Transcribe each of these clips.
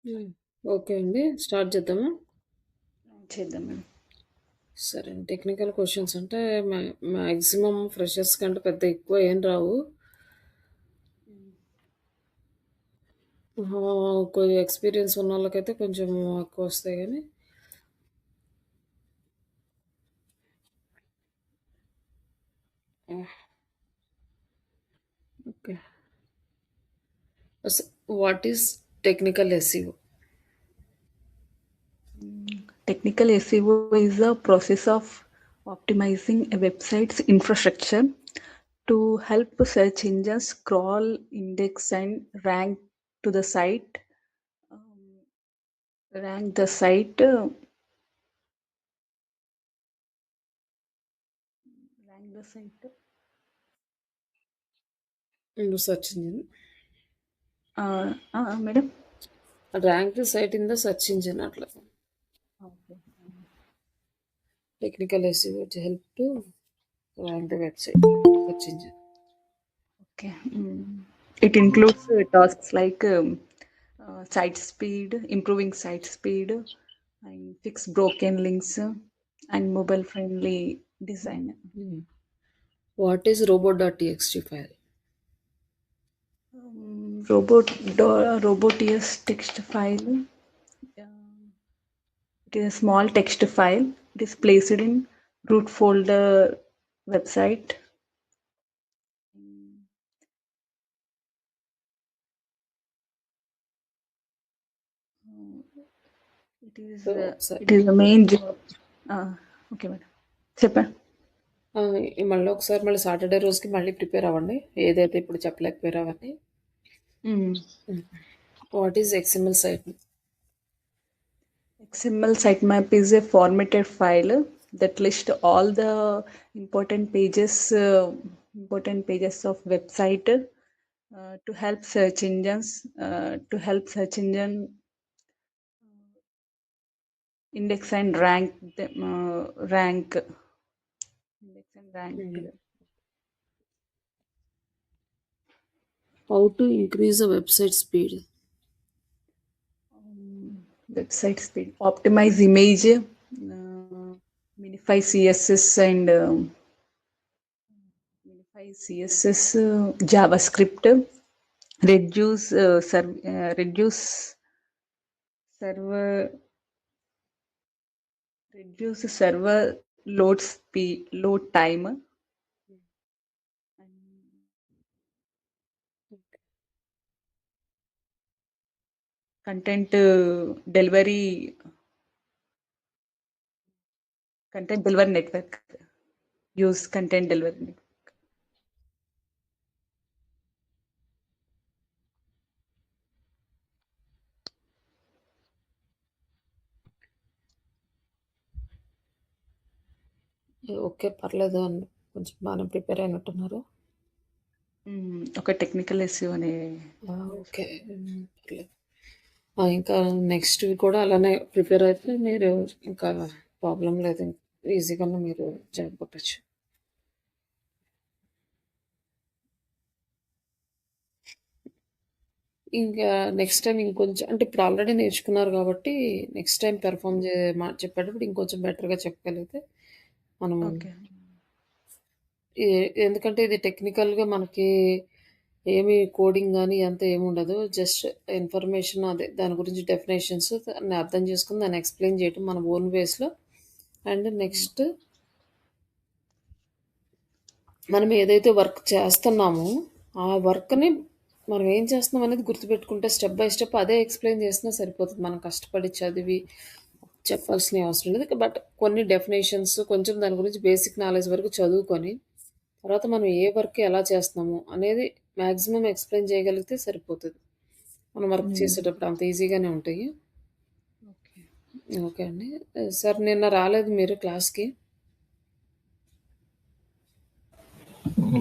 హ్మ్. ఓకే అండి. స్టార్ట్ చేద్దామా? చేద్దాం మేడం. సరే అండి. టెక్నికల్ క్వెషన్స్ అంటే మాక్సిమం ఫ్రెషర్స్ కంటే పెద్ద ఎక్కువ ఏం రావు. కొద్దిగా ఎక్స్‌పీరియన్స్ ఉన్నోళ్ళకైతే కొంచెం ఎక్కువొస్తాయి గానీ okay. As what is technical SEO? Technical SEO is a process of optimizing a website's infrastructure to help search engines crawl, index, and rank to the site. Um, rank the site. Rank the site. Search engine. Madam. Rank the site in the search engine అట్లా. Okay. Technical SEO to help to rank the website search engine. Okay. It includes tasks like site speed, improving site speed, and fix broken links, and mobile friendly design. What is robot dot txt file? Robot.ts text file. It is a small text file. It is placed in root folder website. So సరే. It is the main job. Okay, madam. చెప్పండి. మళ్ళీ ఒకసారి Saturday రోజుకి మళ్ళీ prepare అవ్వండి. ఏదైతే ఇప్పుడు చెప్పలేకపోయారో అవన్నీ. What is XML site? XML sitemap is a formatted file that lists all the important pages of website to help search engines index and rank them, rank index and rank them. How to increase the website speed? Website speed, optimize image, minify CSS and JavaScript, reduce server load time, content delivery network, use content delivery network. Okay, పర్లేదు అండి. కొంచెం బాగానే prepare అయినట్టున్నారు. ఒక technical SEO అనే okay, పర్లేదు. ఇంకా next కూడా అలానే ప్రిపేర్ అయితే మీరు ఇంకా ప్రాబ్లం లేదు. ఈజీగానే మీరు జాబ్ కొట్టచ్చు. ఇంకా నెక్స్ట్ టైం ఇంకొంచెం అంటే ఇప్పుడు ఆల్రెడీ నేర్చుకున్నారు కాబట్టి నెక్స్ట్ టైం పెర్ఫామ్ చెప్పేటప్పుడు ఇంకొంచెం బెటర్గా చెప్పగలిగితే మనం ఎందుకంటే ఇది టెక్నికల్గా మనకి ఏమి కోడింగ్ కానీ అంత ఏమి ఉండదు. జస్ట్ ఇన్ఫర్మేషన్ అదే దాని గురించి డెఫినేషన్స్ దాన్ని అర్థం చేసుకుని దాన్ని ఎక్స్ప్లెయిన్ చేయటం మన ఓన్ వేస్లో. అండ్ నెక్స్ట్ మనం ఏదైతే వర్క్ చేస్తున్నామో ఆ వర్క్ని మనం ఏం చేస్తున్నాం అనేది గుర్తుపెట్టుకుంటే స్టెప్ బై స్టెప్ అదే ఎక్స్ప్లెయిన్ చేసినా సరిపోతుంది. మనం కష్టపడి చదివి చెప్పాల్సిన అవసరం లేదు. బట్ కొన్ని డెఫినేషన్స్ కొంచెం దాని గురించి బేసిక్ నాలెడ్జ్ వరకు చదువుకొని తర్వాత మనం ఏ వర్క్ ఎలా చేస్తున్నాము అనేది మ్యాక్సిమం ఎక్స్ప్లెయిన్ చేయగలిగితే సరిపోతుంది. మనం వర్క్ చేసేటప్పుడు అంత ఈజీగానే ఉంటాయి. ఓకే అండి. సార్ నిన్న రాలేదు మీరు క్లాస్కి?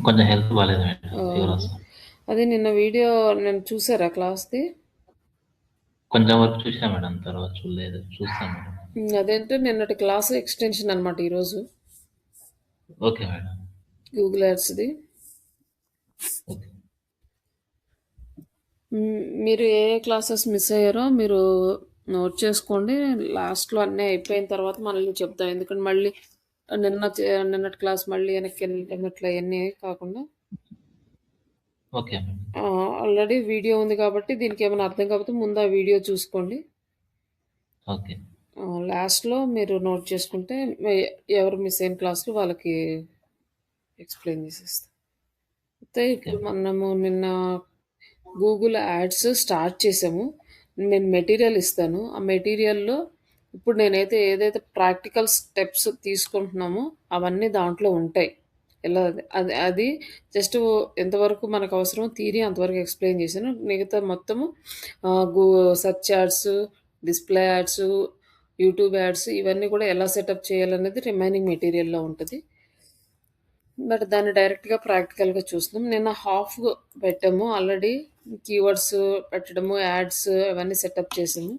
కొంచెం హెల్త్ బాగాలేదు మేడం. అదే నిన్న వీడియో నేను చూసారా క్లాస్ది? కొంచెం వరకు చూసా మేడం, తర్వాత చూడలేదు. చూస్తాను మేడం. అదేంటే నిన్నటి క్లాస్ ఎక్స్టెన్షన్ అనమాట ఈరోజు. Okay madam. గూగుల్ యాడ్స్ది. మీరు ఏ ఏ క్లాసెస్ మిస్ అయ్యారో మీరు నోట్ చేసుకోండి. లాస్ట్‌లో అన్నీ అయిపోయిన తర్వాత మళ్ళీ చెప్దాం. ఎందుకంటే మళ్ళీ నిన్నటి క్లాస్ మళ్ళీ వెనక్కెళ్ళటం ఇట్లా అయన్నీ కాకుండా ఓకే మేడం. ఆల్రెడీ వీడియో ఉంది కాబట్టి దీనికేమైనా అర్థం కాకపోతే ముందు ఆ వీడియో చూసుకోండి. ఓకే. లాస్ట్‌లో మీరు నోట్ చేసుకుంటే ఎవరు మిస్ అయిన క్లాస్‌లు వాళ్ళకి ఎక్స్‌ప్లెయిన్ చేసేస్తా. అయితే ఓకే. ఇప్పుడు మనము నిన్న గూగుల్ యాడ్స్ స్టార్ట్ చేసాము. నేను మెటీరియల్ ఇస్తాను. ఆ మెటీరియల్‌లో ఇప్పుడు నేనైతే ఏదైతే ప్రాక్టికల్ స్టెప్స్ తీసుకుంటున్నామో అవన్నీ దాంట్లో ఉంటాయి. ఎలా అది అది జస్ట్ ఎంతవరకు మనకు అవసరమో థియరీ అంతవరకు ఎక్స్‌ప్లెయిన్ చేశాను. మిగతా మొత్తము ఆహ్, గు search ads, display ads, YouTube ads ఇవన్నీ కూడా ఎలా సెటప్ చేయాలనేది రిమైనింగ్ మెటీరియల్‌లో ఉంటది. బట్ దాన్ని డైరెక్ట్‌గా ప్రాక్టికల్‌గా చూస్తున్నాం. నిన్న హాఫ్ పెట్టాము ఆల్రెడీ. కీవర్డ్స్ పెట్టడము, యాడ్స్ అవన్నీ సెటప్ చేసాము.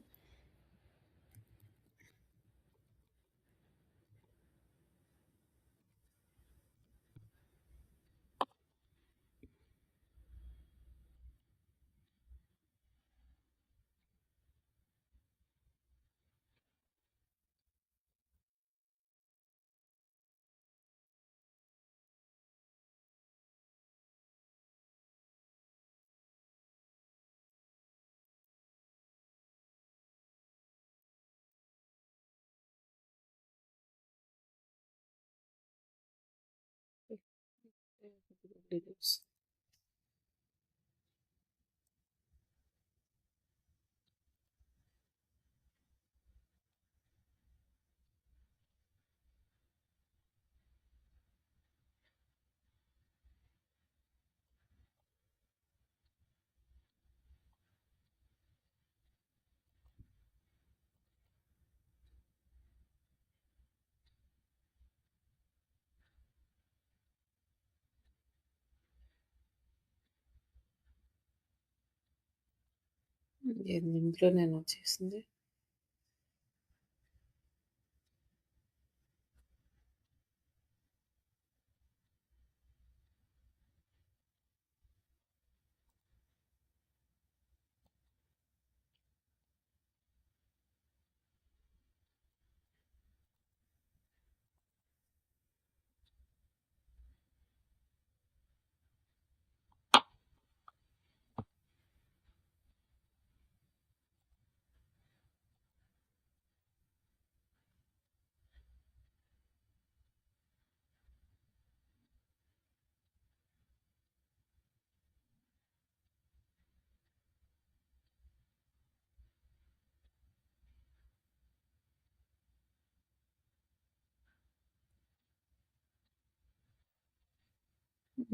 ఇందులో నేను చేసింది.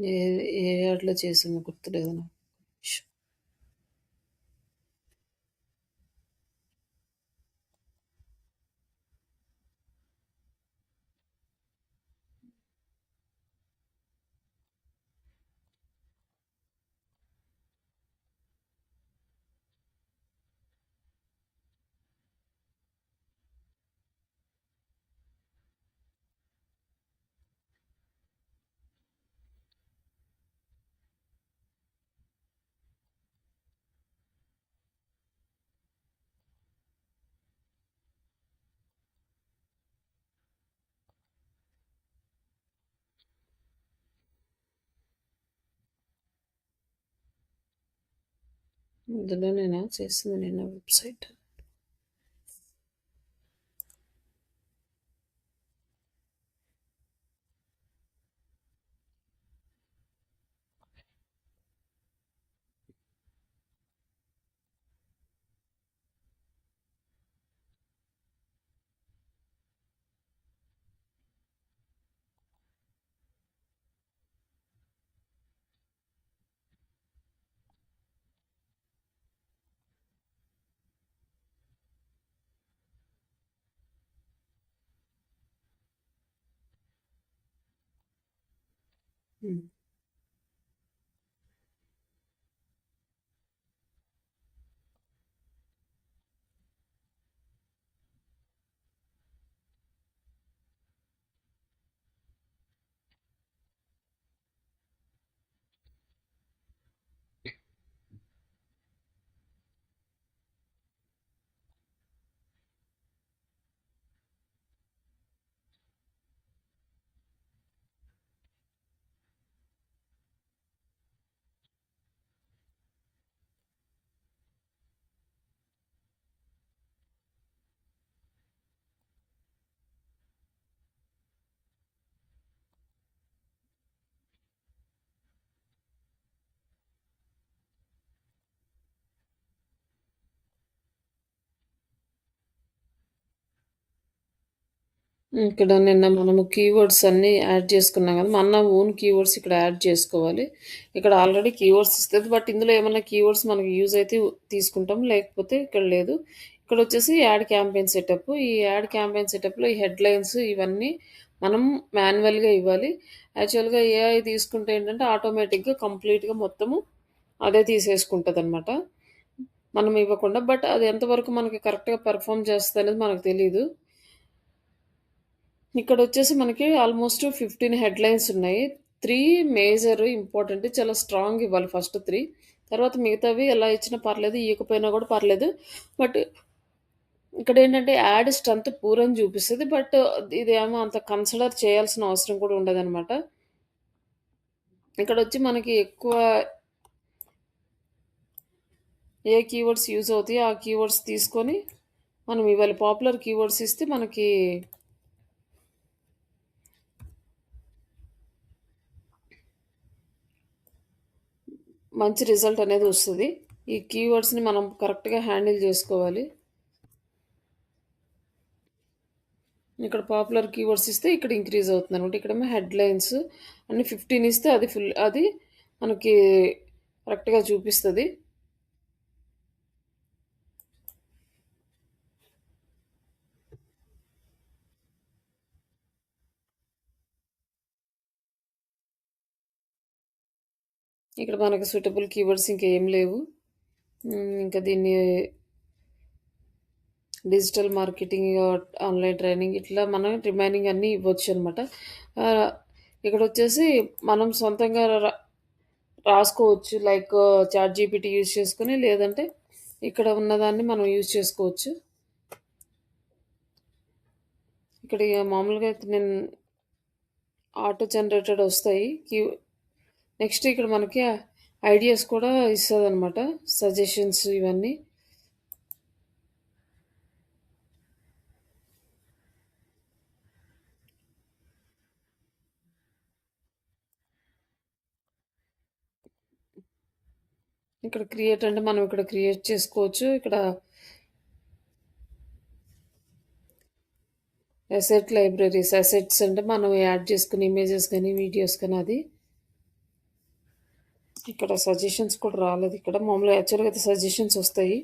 ఏ ఏ యాడ్‌లో చేసామో గుర్తులేదు నాకు. ఇందులో నేను చేసింది నిన్న వెబ్‌సైట్. హ్మ్. ఇక్కడ నిన్న మనము కీవర్డ్స్ అన్నీ యాడ్ చేసుకున్నాం కదా! మన ఓన్ కీవర్డ్స్ ఇక్కడ యాడ్ చేసుకోవాలి. ఇక్కడ ఆల్రెడీ కీవర్డ్స్ ఇస్తది. బట్ ఇందులో ఏమన్నా కీవర్డ్స్ మనకు యూజ్ అయితే తీసుకుంటాం. లేకపోతే ఇక్కడ లేదు. ఇక్కడొచ్చేసి యాడ్ క్యాంపెయిన్ సెటప్. ఈ యాడ్ క్యాంపెయిన్ సెటప్‌లో ఈ హెడ్‌లైన్స్ ఇవన్నీ మనం మాన్యువల్‌గా ఇవ్వాలి. యాక్చువల్‌గా ఏఐ తీసుకుంటే ఏంటంటే ఆటోమేటిక్‌గా కంప్లీట్‌గా మొత్తము అదే తీసేసుకుంటదనమాట. మనం ఇవ్వకుండా. బట్ అది ఎంతవరకు మనకి కరెక్ట్‌గా పెర్ఫార్మ్ చేస్తదనేది మనకు తెలీదు. ఇక్కడొచ్చేసి మనకి ఆల్మోస్ట్ 15 హెడ్‌లైన్స్ ఉన్నాయి. 3 మేజర్ ఇంపార్టెంట్ చాలా స్ట్రాంగ్ ఇవ్వాలి ఫస్ట్ 3. తర్వాత మిగతావి ఎలా ఇచ్చినా పర్లేదు. ఇయ్యకపోయినా కూడా పర్లేదు. బట్ ఇక్కడేంటంటే యాడ్ స్ట్రెంత్ పూర్ అని చూపిస్తది. బట్ ఇదేమో అంత కన్సిడర్ చేయాల్సిన అవసరం కూడా ఉండదనమాట. ఇక్కడొచ్చి మనకి ఎక్కువ ఏ కీవర్డ్స్ యూజ్ అవుతాయో ఆ కీవర్డ్స్ తీసుకొని మనం ఇవ్వాలి. పాపులర్ కీవర్డ్స్ ఇస్తే మనకి మంచి రిజల్ట్ అనేది వస్తది. ఈ కీవర్డ్స్‌ని మనం కరెక్ట్‌గా హ్యాండిల్ చేసుకోవాలి. ఇక్కడ పాపులర్ కీవర్డ్స్ ఇస్తే ఇక్కడ ఇంక్రీజ్ అవుతుందనమాట. ఇక్కడేమో హెడ్‌లైన్స్ అన్ని 15 ఇస్తే అది మనకి కరెక్ట్‌గా చూపిస్తది. ఇక్కడ మనకు సూటబుల్ కీవర్డ్స్ ఇంకేం లేవు. ఇంకా దీన్ని డిజిటల్ మార్కెటింగ్, ఆన్‌లైన్ ట్రైనింగ్ ఇట్లా మనం రిమైనింగ్ అన్నీ ఇవ్వొచ్చనమాట. ఆహ్, ఇక్కడొచ్చేసి మనం సొంతంగా రాసుకోవచ్చు. లైక్ చాట్‌జీపీటీ యూజ్ చేసుకొని, లేదంటే ఇక్కడ ఉన్నదాన్ని మనం యూజ్ చేసుకోవచ్చు. ఇక్కడ ఇగ మామూలుగా అయితే నేను ఆటో జనరేటెడ్ వస్తాయి. నెక్స్ట్ ఇక్కడ మనకి ఐడియాస్ కూడా ఇస్తదనమాట. సజెషన్స్ ఇవన్నీ. ఇక్కడ క్రియేట్ అంటే మనం ఇక్కడ క్రియేట్ చేసుకోవచ్చు. ఇక్కడ అసెట్ లైబ్రరీస్, అసెట్స్ అంటే మనం యాడ్ చేసుకునే ఇమేజెస్ గానీ, వీడియోస్ గానీ అది. ఇక్కడ సజెషన్స్ కూడా రాలేదు ఇక్కడ. మామూలుగా యాక్చువల్‌గా అయితే సజెషన్స్ వస్తాయి.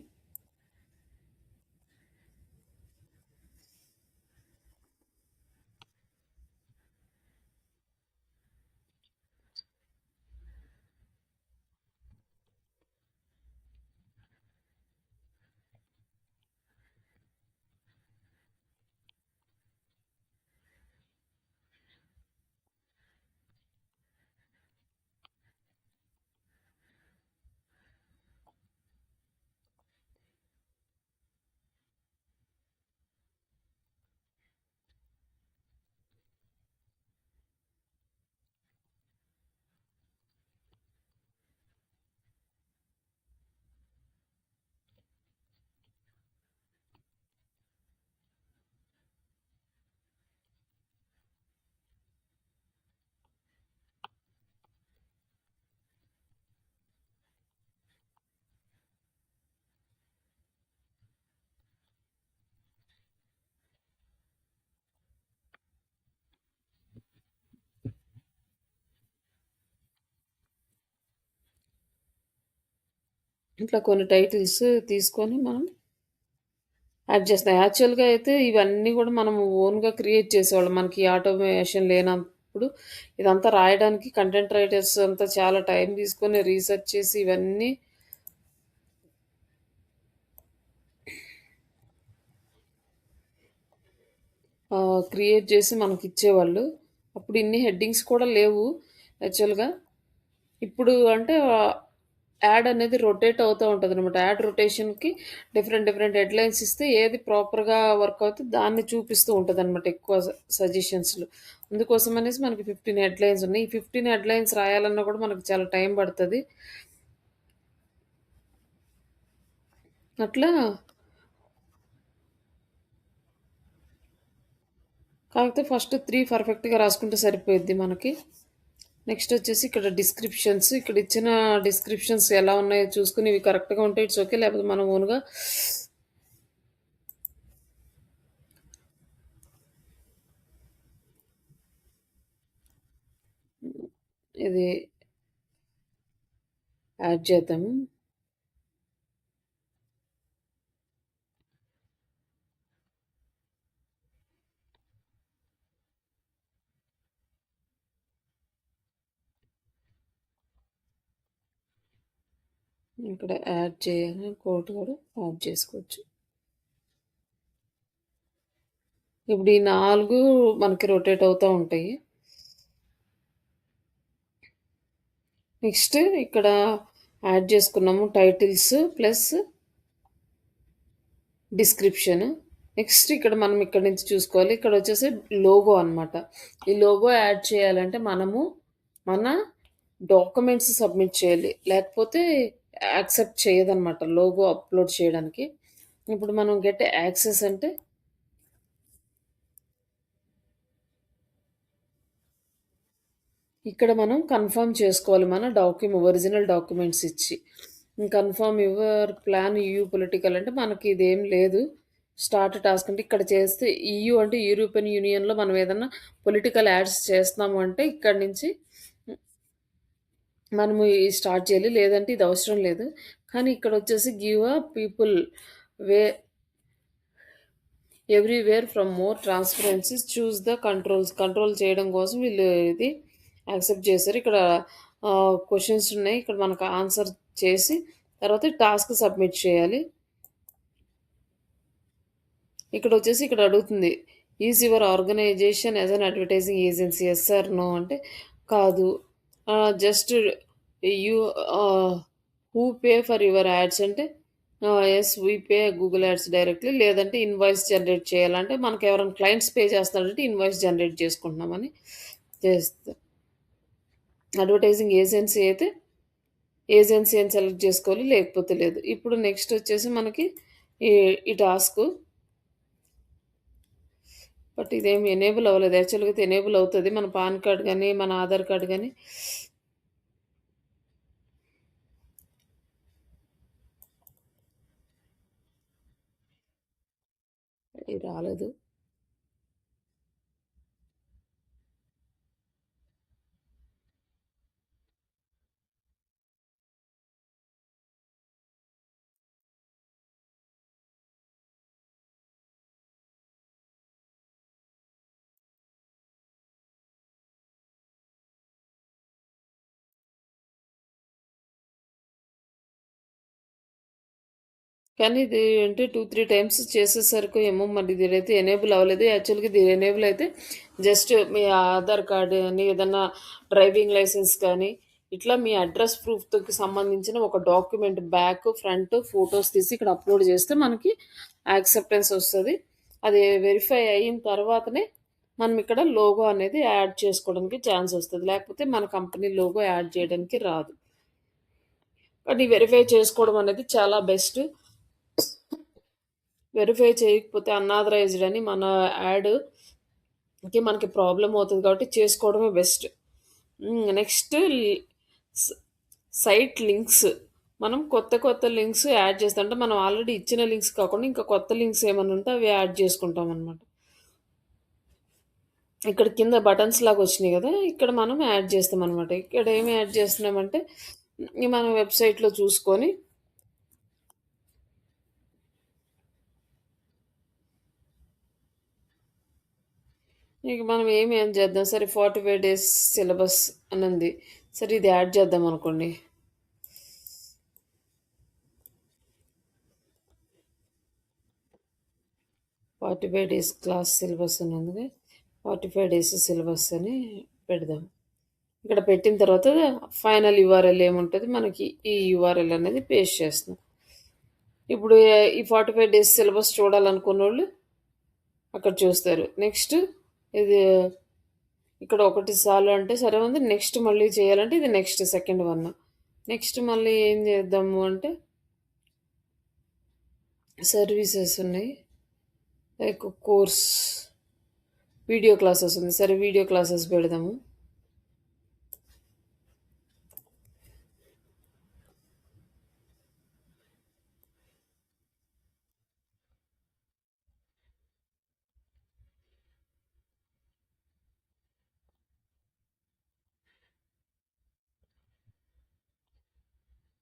ఇట్లా కొన్ని టైటిల్స్ తీసుకొని మనం యాడ్ చేస్తాం. యాక్చువల్‌గా అయితే ఇవన్నీ గూడా మనం ఓన్‌గా క్రియేట్ చేసేవాళ్ళం. మనకి ఆటోమేషన్ లేనప్పుడు ఇదంతా రాయడానికి కంటెంట్ రైటర్స్ అంతా చాలా టైం తీసుకొని రీసెర్చ్ చేసి ఇవన్నీ క్రియేట్ చేసి మనకిచ్చేవాళ్ళు. అప్పుడు ఇన్ని హెడ్డింగ్స్ కూడా లేవు యాక్చువల్‌గా. ఇప్పుడు అంటే యాడ్ అనేది రొటేట్ అవుతా ఉంటదనమాట. యాడ్ రొటేషన్‌కి డిఫరెంట్ డిఫరెంట్ హెడ్‌లైన్స్ ఇస్తే ఏది ప్రాపర్‌గా వర్క్ అవుతదో దాన్ని చూపిస్తూ ఉంటదనమాట ఎక్కువ సజెషన్స్‌లో. అందుకోసమనేసి మనకి 15 హెడ్‌లైన్స్ ఉన్నాయి. ఈ 15 హెడ్‌లైన్స్ రాయాలన్నా కూడా మనకు చాలా టైం పడతది. అట్లా కాకపోతే ఫస్ట్ 3 పర్ఫెక్ట్‌గా రాసుకుంటే సరిపోయిద్ది మనకి. నెక్స్ట్ వచ్చేసి ఇక్కడ డిస్క్రిప్షన్స్. ఇక్కడ ఇచ్చిన డిస్క్రిప్షన్స్ ఎలా ఉన్నాయో చూసుకొని ఇవి కరెక్ట్‌గా ఉంటే ఇట్స్ ఓకే. లేకపోతే మనం ఓన్‌గా ఇది యాడ్ చేద్దాము. ఇక్కడ యాడ్ చేయాలి, కోడ్ కూడా యాడ్ చేసుకోవచ్చు. ఇప్పుడు ఈ 4 మనకి రొటేట్ అవుతూ ఉంటాయి. నెక్స్ట్ ఇక్కడ యాడ్ చేసుకున్నాము టైటిల్స్ ప్లస్ డిస్క్రిప్షన్. నెక్స్ట్ ఇక్కడ మనం ఇక్కడ నుంచి చూసుకోవాలి. ఇక్కడ వచ్చేసి లోగో అనమాట. ఈ లోగో యాడ్ చేయాలంటే మనము మన డాక్యుమెంట్స్ సబ్మిట్ చేయాలి, లేకపోతే యాక్సెప్ట్ చేయదనమాట లోగో అప్లోడ్ చేయడానికి. ఇప్పుడు మనం గెట్ యాక్సెస్ అంటే ఇక్కడ మనం కన్ఫర్మ్ చేసుకోవాలి మన ఒరిజినల్ డాక్యుమెంట్స్ ఇచ్చి. Confirm your plan EU political అంటే మనకి ఇదేం లేదు. స్టార్ట్ టాస్క్ అంటే ఇక్కడ చేస్తే EU అంటే యూరోపియన్ యూనియన్లో మనం ఏదన్నా పొలిటికల్ యాడ్స్ చేస్తున్నాము అంటే ఇక్కడ నుంచి మనము స్టార్ట్ చేయాలి, లేదంటే ఇది అవసరం లేదు. కానీ ఇక్కడ వచ్చేసి give a people way everywhere from more transparencies choose the control చేయడం కోసం వీళ్ళు ఇది యాక్సెప్ట్ చేశారు. ఇక్కడ క్వశ్చన్స్ ఉన్నాయి, ఇక్కడ మనకు ఆన్సర్ చేసి తర్వాత టాస్క్ సబ్మిట్ చేయాలి. ఇక్కడ వచ్చేసి ఇక్కడ అడుగుతుంది is your organisation as an advertising agency, yes or no అంటే కాదు. Just you who pay for your ads అంటే yes we pay Google ads directly, లేదంటే ఇన్వాయిస్ జనరేట్ చేయాలంటే మనకు ఎవరైనా క్లయింట్స్ పే చేస్తారంటే ఇన్వాయిస్ జనరేట్ చేసుకుంటున్నామని చేస్తాం. అడ్వర్టైజింగ్ ఏజెన్సీ అయితే ఏజెన్సీ అని సెలెక్ట్ చేసుకోవాలి, లేకపోతే లేదు. ఇప్పుడు నెక్స్ట్ వచ్చేసి మనకి ఈ టాస్క్, బట్ ఇదేమి ఎనేబుల్ అవ్వలేదు. యాక్చువల్గా అయితే ఎనేబుల్ అవుతుంది మన పాన్ కార్డ్ కానీ మన ఆధార్ కార్డ్ కానీ. ఇది రాలేదు. కానీ ఇది అంటే 2-3 టైమ్స్ చేసేసరికి ఏమో మరి ఇదైతే ఎనేబుల్ అవ్వలేదు. యాక్చువల్గా ఇది ఎనేబుల్ అయితే జస్ట్ మీ ఆధార్ కార్డు కానీ ఏదన్నా డ్రైవింగ్ లైసెన్స్ కానీ ఇట్లా మీ అడ్రస్ ప్రూఫ్కి సంబంధించిన ఒక డాక్యుమెంట్ బ్యాక్ ఫ్రంట్ ఫొటోస్ తీసి ఇక్కడ అప్లోడ్ చేస్తే మనకి యాక్సెప్టెన్స్ వస్తుంది. అది వెరిఫై అయిన తర్వాతనే మనం ఇక్కడ లోగో అనేది యాడ్ చేసుకోవడానికి ఛాన్స్ వస్తుంది, లేకపోతే మన కంపెనీ లోగో యాడ్ చేయడానికి రాదు. కానీ వెరిఫై చేసుకోవడం అనేది చాలా బెస్ట్. వెరిఫై చేయకపోతే అన్ఆథరైజ్డ్ అని మన యాడ్కి మనకి ప్రాబ్లం అవుతుంది, కాబట్టి చేసుకోవడమే బెస్ట్. Next site links. మనం కొత్త లింక్స్ యాడ్ చేస్తాం అంటే మనం ఆల్రెడీ ఇచ్చిన లింక్స్ కాకుండా ఇంకా కొత్త లింక్స్ ఏమైనా ఉంటే అవి యాడ్ చేసుకుంటాం అనమాట. ఇక్కడ కింద బటన్స్ లాగా వచ్చినాయి కదా, ఇక్కడ మనం యాడ్ చేస్తాం అనమాట. ఇక్కడ ఏమి యాడ్ చేస్తున్నామంటే మనం వెబ్సైట్లో చూసుకొని ఇక మనం ఏం చేద్దాం, సరే 45 days సిలబస్ అని ఉంది, సరే ఇది యాడ్ చేద్దాం అనుకోండి. "45 days క్లాస్ సిలబస్" అని ఉంది, 45 days సిలబస్ అని పెడదాం. ఇక్కడ పెట్టిన తర్వాత ఫైనల్ యూఆర్ఎల్ ఏముంటుంది మనకి ఈ యూఆర్ఎల్ అనేది పేస్ట్ చేస్తాం. ఇప్పుడు ఈ 45 days సిలబస్ చూడాలనుకున్న వాళ్ళు అక్కడ చూస్తారు. నెక్స్ట్ ఇది ఇక్కడ ఒకటి చాలు అంటే సరే ఉంది. నెక్స్ట్ మళ్ళీ చేయాలంటే ఇది నెక్స్ట్ సెకండ్ వన్. నెక్స్ట్ మళ్ళీ ఏం చేద్దాము అంటే సర్వీసెస్ ఉన్నాయి, లైక్ కోర్స్ వీడియో క్లాసెస్ ఉంది, సరే వీడియో క్లాసెస్ పెడదాము.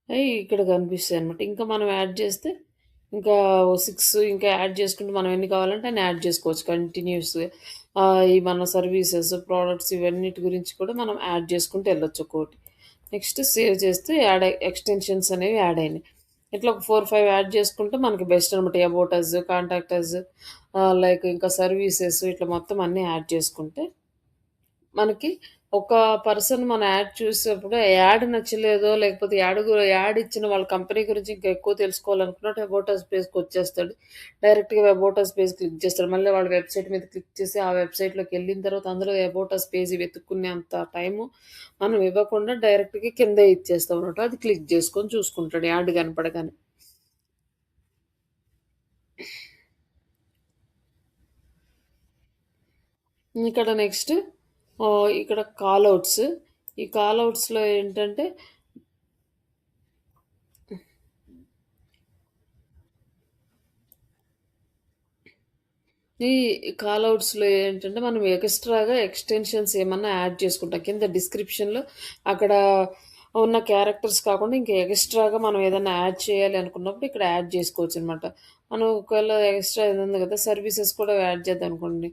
అయి ఇక్కడ కనిపిస్తాయనమాట. ఇంకా మనం యాడ్ చేస్తే ఇంకా 6 ఇంకా యాడ్ చేసుకుంటే మనం ఎన్ని కావాలంటే అన్ని యాడ్ చేసుకోవచ్చు కంటిన్యూయస్‌గా. ఈ మన సర్వీసెస్, ప్రొడక్ట్స్ ఇవన్నిటి గురించి కూడా మనం యాడ్ చేసుకుంటూ ఎళ్ళొచ్చు ఒక్కోటి. నెక్స్ట్ సేవ్ చేస్తే ఎక్స్‌టెన్షన్స్ అనేవి యాడ్ అయినాయి. ఇట్లా ఒక 4, 5 యాడ్ చేసుకుంటే మనకి బెస్ట్ అనమాట. About us, contact us, like ఇంకా సర్వీసెస్ ఇట్లా మొత్తం అన్నీ యాడ్ చేసుకుంటే మనకి ఒక పర్సన్ మన యాడ్ చూసేప్పుడు యాడ్ నచ్చలేదో, లేకపోతే యాడ్ ఇచ్చిన వాళ్ళ కంపెనీ గురించి ఇంకా ఎక్కువ తెలుసుకోవాలనుకున్నట్టు అబౌట్ అస్ పేజ్‌కొచ్చేస్తాడు. డైరెక్ట్‌గా అబౌట్ అస్ పేజ్ క్లిక్ చేస్తాడు. మళ్ళీ వాళ్ళ వెబ్‌సైట్ మీద క్లిక్ చేసి, ఆ వెబ్‌సైట్‌లోకెళ్ళిన తర్వాత అందులో అబౌట్ అస్ పేజ్ వెతుక్కునేంత టైము మనం ఇవ్వకుండా డైరెక్ట్‌గా కిందే ఇచ్చేస్తామన్నమాట. అది క్లిక్ చేసుకొని చూసుకుంటాడు యాడ్ కనపడగానే. ఇక్కడ నెక్స్ట్ ఇక్కడ కాల్ ఔట్స్. ఈ కాల్ ఔట్స్‌లో ఏంటంటే ఈ కాల్ ఔట్స్‌లో ఏంటంటే మనం ఎక్స్‌ట్రాగా ఎక్స్‌టెన్షన్స్ ఏమన్నా యాడ్ చేసుకుంటాం. కింద డిస్క్రిప్షన్‌లో అక్కడ ఉన్న క్యారెక్టర్స్ కాకుండా ఇంకా ఎక్స్‌ట్రాగా మనం ఏదన్నా యాడ్ చేయాలి అనుకున్నప్పుడు ఇక్కడ యాడ్ చేసుకోవచ్చనమాట. మనం ఒకవేళ ఎక్స్‌ట్రా ఇది ఉంది కదా! సర్వీసెస్ కూడా యాడ్ చేద్దాం అనుకోండి.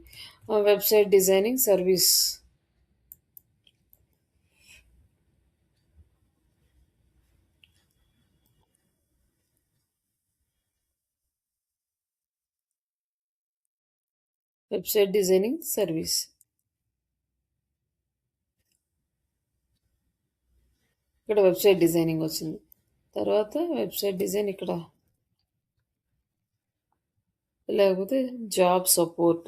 Website designing service. Website designing service. ఇక్కడ వెబ్‌సైట్ డిజైనింగ్ వచ్చింది. తర్వాత వెబ్‌సైట్ డిజైన్ ఇక్కడ లేకపోతే జాబ్ సపోర్ట్.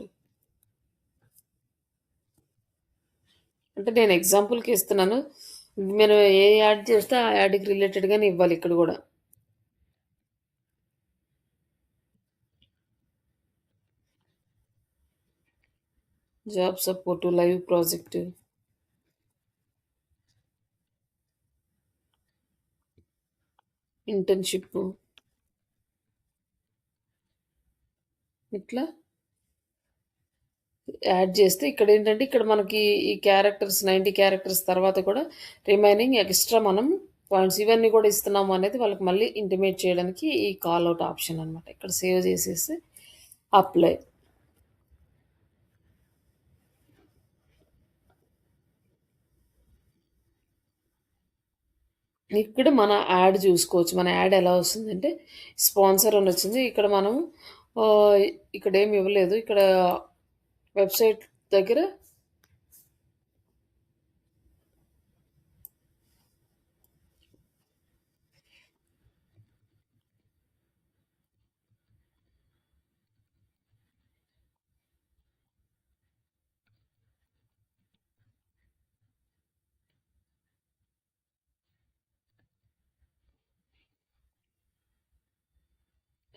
అంటే నేను ఎగ్జాంపుల్‌కి ఇస్తున్నాను. మీరు ఏ యాడ్ చేస్తే ఆ యాడ్‌కి రిలేటెడ్‌గానే ఇవ్వాలి ఇక్కడ గూడా. Job support, live project, internship ఇట్లా యాడ్ చేస్తే ఇక్కడేంటంటే ఇక్కడ మనకి ఈ క్యారెక్టర్స్ 90 క్యారెక్టర్స్ తర్వాత కూడా రిమైనింగ్ ఎక్స్‌ట్రా మనం పాయింట్స్ ఇవన్నీ కూడా ఇస్తున్నాము అనేది వాళ్ళకి మళ్ళీ ఇంటిమేట్ చేయడానికి ఈ కాల్ ఔట్ ఆప్షన్ అనమాట. ఇక్కడ సేవ్ చేసేసి అప్లై. ఇక్కడ మన యాడ్ చూసుకోవచ్చు. మన యాడ్ ఎలా వస్తుందంటే స్పాన్సర్ అని వచ్చింది. ఇక్కడ మనం ఆహ్, ఇక్కడేమి ఇవ్వలేదు. ఇక్కడ వెబ్‌సైట్ దగ్గర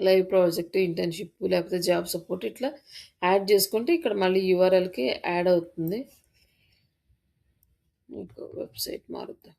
లైవ్ ప్రాజెక్ట్, ఇంటర్న్‌షిప్ లేకపోతే జాబ్ సపోర్ట్ ఇట్లా యాడ్ చేసుకుంటే ఇక్కడ మళ్ళీ యూఆర్ఎల్‌కి యాడ్ అవుతుంది. ఇంకో వెబ్‌సైట్ మారుద్దాం.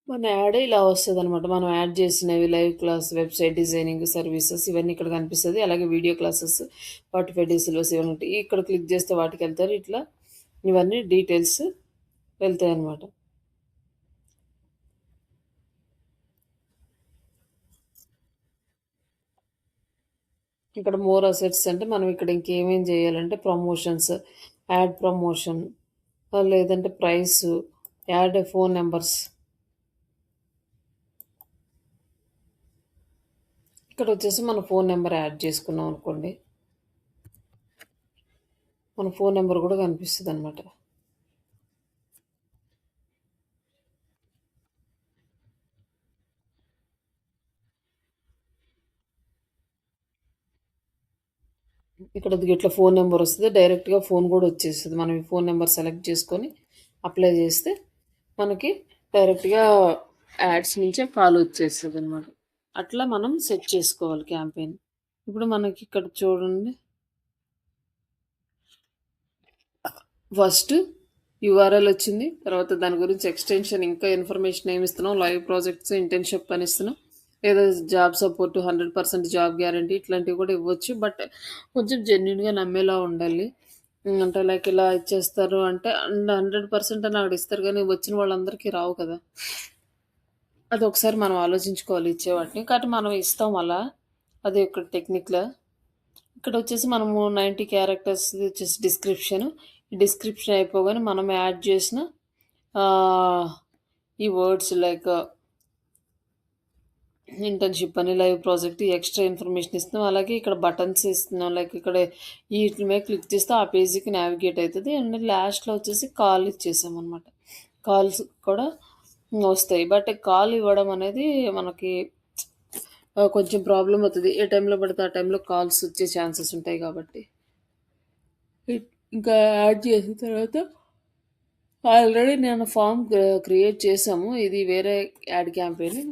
మన యాడ్ ఇలా వస్తదనమాట. మనం యాడ్ చేసినవి live class, website designing services ఇవన్నీ ఇక్కడ కనిపిస్తది. అలాగే వీడియో క్లాసెస్ 45 డేస్ సిలబస్ ఇవన్నీ ఉంటాయి. ఇక్కడ క్లిక్ చేస్తే వాటికెళ్తారు. ఇట్లా ఇవన్నీ డీటెయిల్స్ వెళ్తాయనమాట. ఇక్కడ మోర్ అసెట్స్ అంటే మనం ఇక్కడ ఇంకేమేం చేయాలంటే ప్రమోషన్స్, యాడ్ ప్రమోషన్ లేదంటే ప్రైసు, యాడ్ ఫోన్ నంబర్స్. ఇక్కడొచ్చేసి మన ఫోన్ నంబర్ యాడ్ చేసుకున్నాం అనుకోండి. మన ఫోన్ నంబర్ కూడా కనిపిస్తదనమాట. ఇక్కడ ఇట్లా ఫోన్ నంబర్ వస్తది. డైరెక్ట్‌గా ఫోన్ కూడా వచ్చేస్తది. మనం ఈ ఫోన్ నంబర్ సెలెక్ట్ చేసుకొని అప్లై చేస్తే మనకి డైరెక్ట్‌గా యాడ్స్ నుంచే కాల్ వచ్చేస్తదనమాట. అట్లా మనం సెట్ చేసుకోవాలి క్యాంపెయిన్. ఇప్పుడు మనకి ఇక్కడ చూడండి. ఫస్ట్ యూఆర్ఎల్ వచ్చింది. తర్వాత దాని గురించి ఎక్స్టెన్షన్ ఇంకా ఇన్ఫర్మేషన్ ఏమి ఇస్తున్నాం, లైవ్ ప్రాజెక్ట్స్, ఇంటర్న్‌షిప్ అని ఇస్తున్నాం. లేదా జాబ్ సపోర్ట్, 100% జాబ్ గ్యారంటీ ఇట్లాంటివి కూడా ఇవ్వచ్చు. బట్ కొంచెం జెన్యూన్‌గా నమ్మేలా ఉండాలి. అంటే లైక్ ఇలా ఇచ్చేస్తారు అంటే 100% అని అక్కడ ఇస్తారు కానీ వచ్చిన వాళ్ళందరికీ రావు కదా! అది ఒకసారి మనం ఆలోచించుకోవాలి ఇచ్చే వాటిని. కాబట్టి మనం ఇస్తాం అలా. అది ఒక టెక్నిక్‌లా. ఇక్కడ వచ్చేసి మనము 90 క్యారెక్టర్స్ వచ్చేసి డిస్క్రిప్షన్. ఈ డిస్క్రిప్షన్ అయిపోగానే మనం యాడ్ చేసిన ఈ వర్డ్స్ లైక్ ఇంటర్న్‌షిప్ అని, లైవ్ ప్రాజెక్ట్, ఎక్స్‌ట్రా ఇన్ఫర్మేషన్ ఇస్తున్నాం. అలాగే ఇక్కడ బటన్స్ ఇస్తున్నాం. లైక్ ఇక్కడ ఈట్లి మీద క్లిక్ చేస్తే ఆ పేజీకి నావిగేట్ అవుతది. అండ్ లాస్ట్‌లో వచ్చేసి కాల్ ఇచ్చేసామనమాట. కాల్స్ కూడా వస్తాయి. బట్ కాల్ ఇవ్వడం అనేది మనకి కొంచెం ప్రాబ్లమ్ అవుతది. ఏ టైంలో పడితే ఆ టైంలో కాల్స్ వచ్చే ఛాన్సెస్ ఉంటాయి కాబట్టి. ఇంకా యాడ్ చేసిన తర్వాత ఆల్రెడీ నేను ఫామ్ క్రియేట్ చేసాము. ఇది వేరే యాడ్ క్యాంపెయిన్.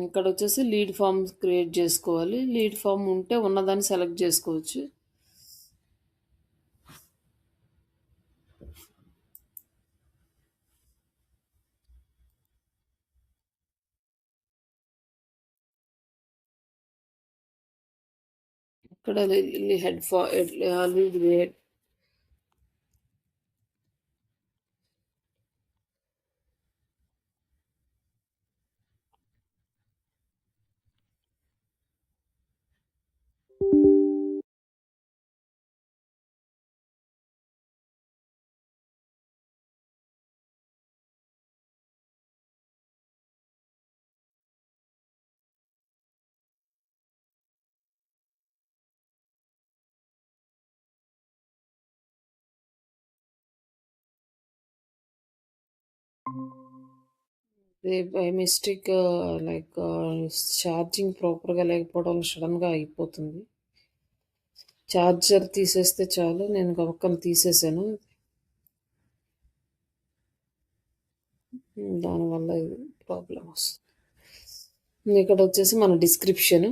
ఇక్కడ వచ్చేసి లీడ్ ఫామ్ క్రియేట్ చేసుకోవాలి. లీడ్ ఫామ్ ఉంటే ఉన్నదాన్ని సెలెక్ట్ చేసుకోవచ్చు. ఇక్కడ head lead by mistake like charging ప్రాపర్గా లేకపోవడం సడన్గా అయిపోతుంది. ఛార్జర్ తీసేస్తే చాలు. నేను గబక్కన తీసేసాను. దానివల్ల ఇది ప్రాబ్లం వస్తుంది. ఇక్కడ వచ్చేసి మన డిస్క్రిప్షన్.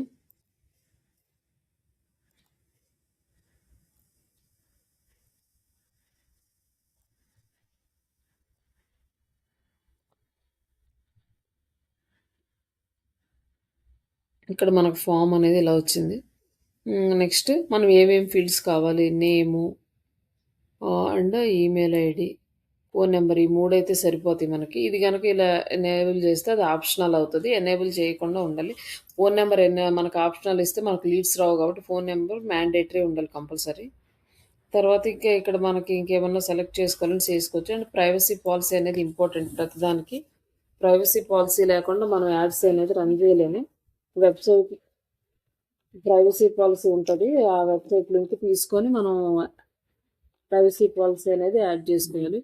ఇక్కడ మనకు ఫామ్ అనేది ఇలా వచ్చింది. నెక్స్ట్ మనం ఏమేమి ఫీల్డ్స్ కావాలి, name and email ID, phone number, ఈ మూడైతే సరిపోతాయి మనకి. ఇది కనుక ఇలా ఎనేబుల్ చేస్తే అది ఆప్షనల్ అవుతుంది. ఎనేబుల్ చేయకుండా ఉండాలి. ఫోన్ నెంబర్ మనకు ఆప్షనల్ ఇస్తే మనకు లీడ్స్ రావు కాబట్టి ఫోన్ నెంబర్ మ్యాండేటరీ ఉండాలి కంపల్సరీ. తర్వాత ఇంకా ఇక్కడ మనకి ఇంకేమన్నా సెలెక్ట్ చేసుకోవాలని చేసుకోవచ్చు. అండ్ ప్రైవసీ పాలసీ అనేది ఇంపార్టెంట్ ప్రతిదానికి. ప్రైవసీ పాలసీ లేకుండా మనం యాడ్స్ అనేది రన్ చేయలేము. వెబ్సైట్ ప్రైవసీ పాలసీ ఉంటుంది. ఆ వెబ్సైట్ లింక్ తీసుకొని మనం ప్రైవసీ పాలసీ అనేది యాడ్ చేసుకోవాలి.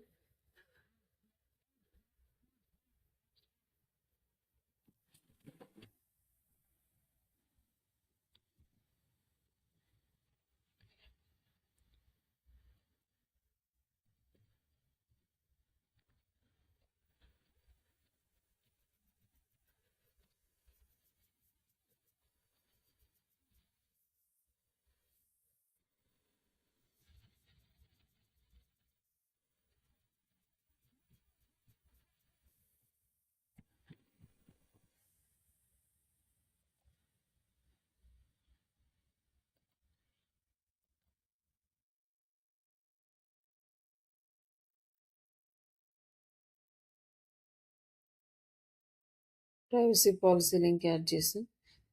ప్రైవసీ పాలసీ లింక్ యాడ్ చేసి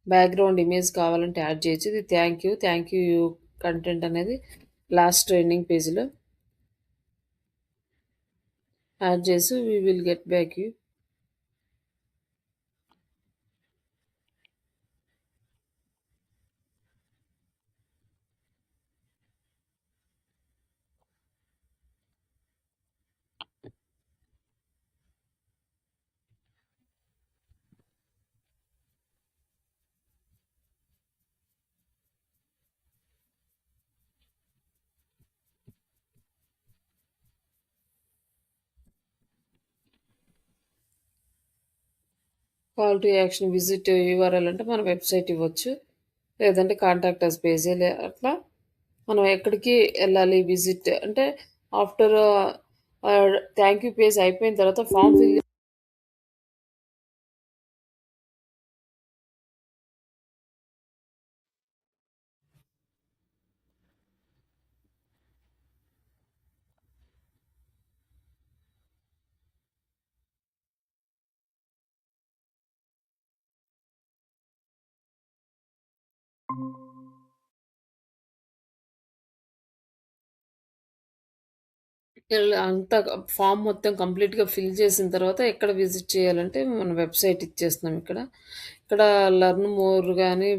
బ్యాక్గ్రౌండ్ ఇమేజ్ కావాలంటే యాడ్ చేయొచ్చు. ఇది థ్యాంక్ యూ కంటెంట్ అనేది లాస్ట్ ట్రైనింగ్ పేజ్లో యాడ్ చేసి we will get back you. Call to action visit URL అంటే మన వెబ్సైట్ ఇవ్వచ్చు, లేదంటే కాంటాక్ట్ అస్ పేజీ అట్లా మనం ఎక్కడికి వెళ్ళాలి విజిట్ అంటే ఆఫ్టర్ థ్యాంక్ యూ పేజ్ అయిపోయిన తర్వాత ఫామ్ ఫిల్ అంతా ఫామ్ మొత్తం కంప్లీట్గా ఫిల్ చేసిన తర్వాత ఎక్కడ విజిట్ చేయాలంటే మన వెబ్సైట్ ఇచ్చేస్తున్నాం ఇక్కడ. ఇక్కడ లెర్న్ మోర్ కానీ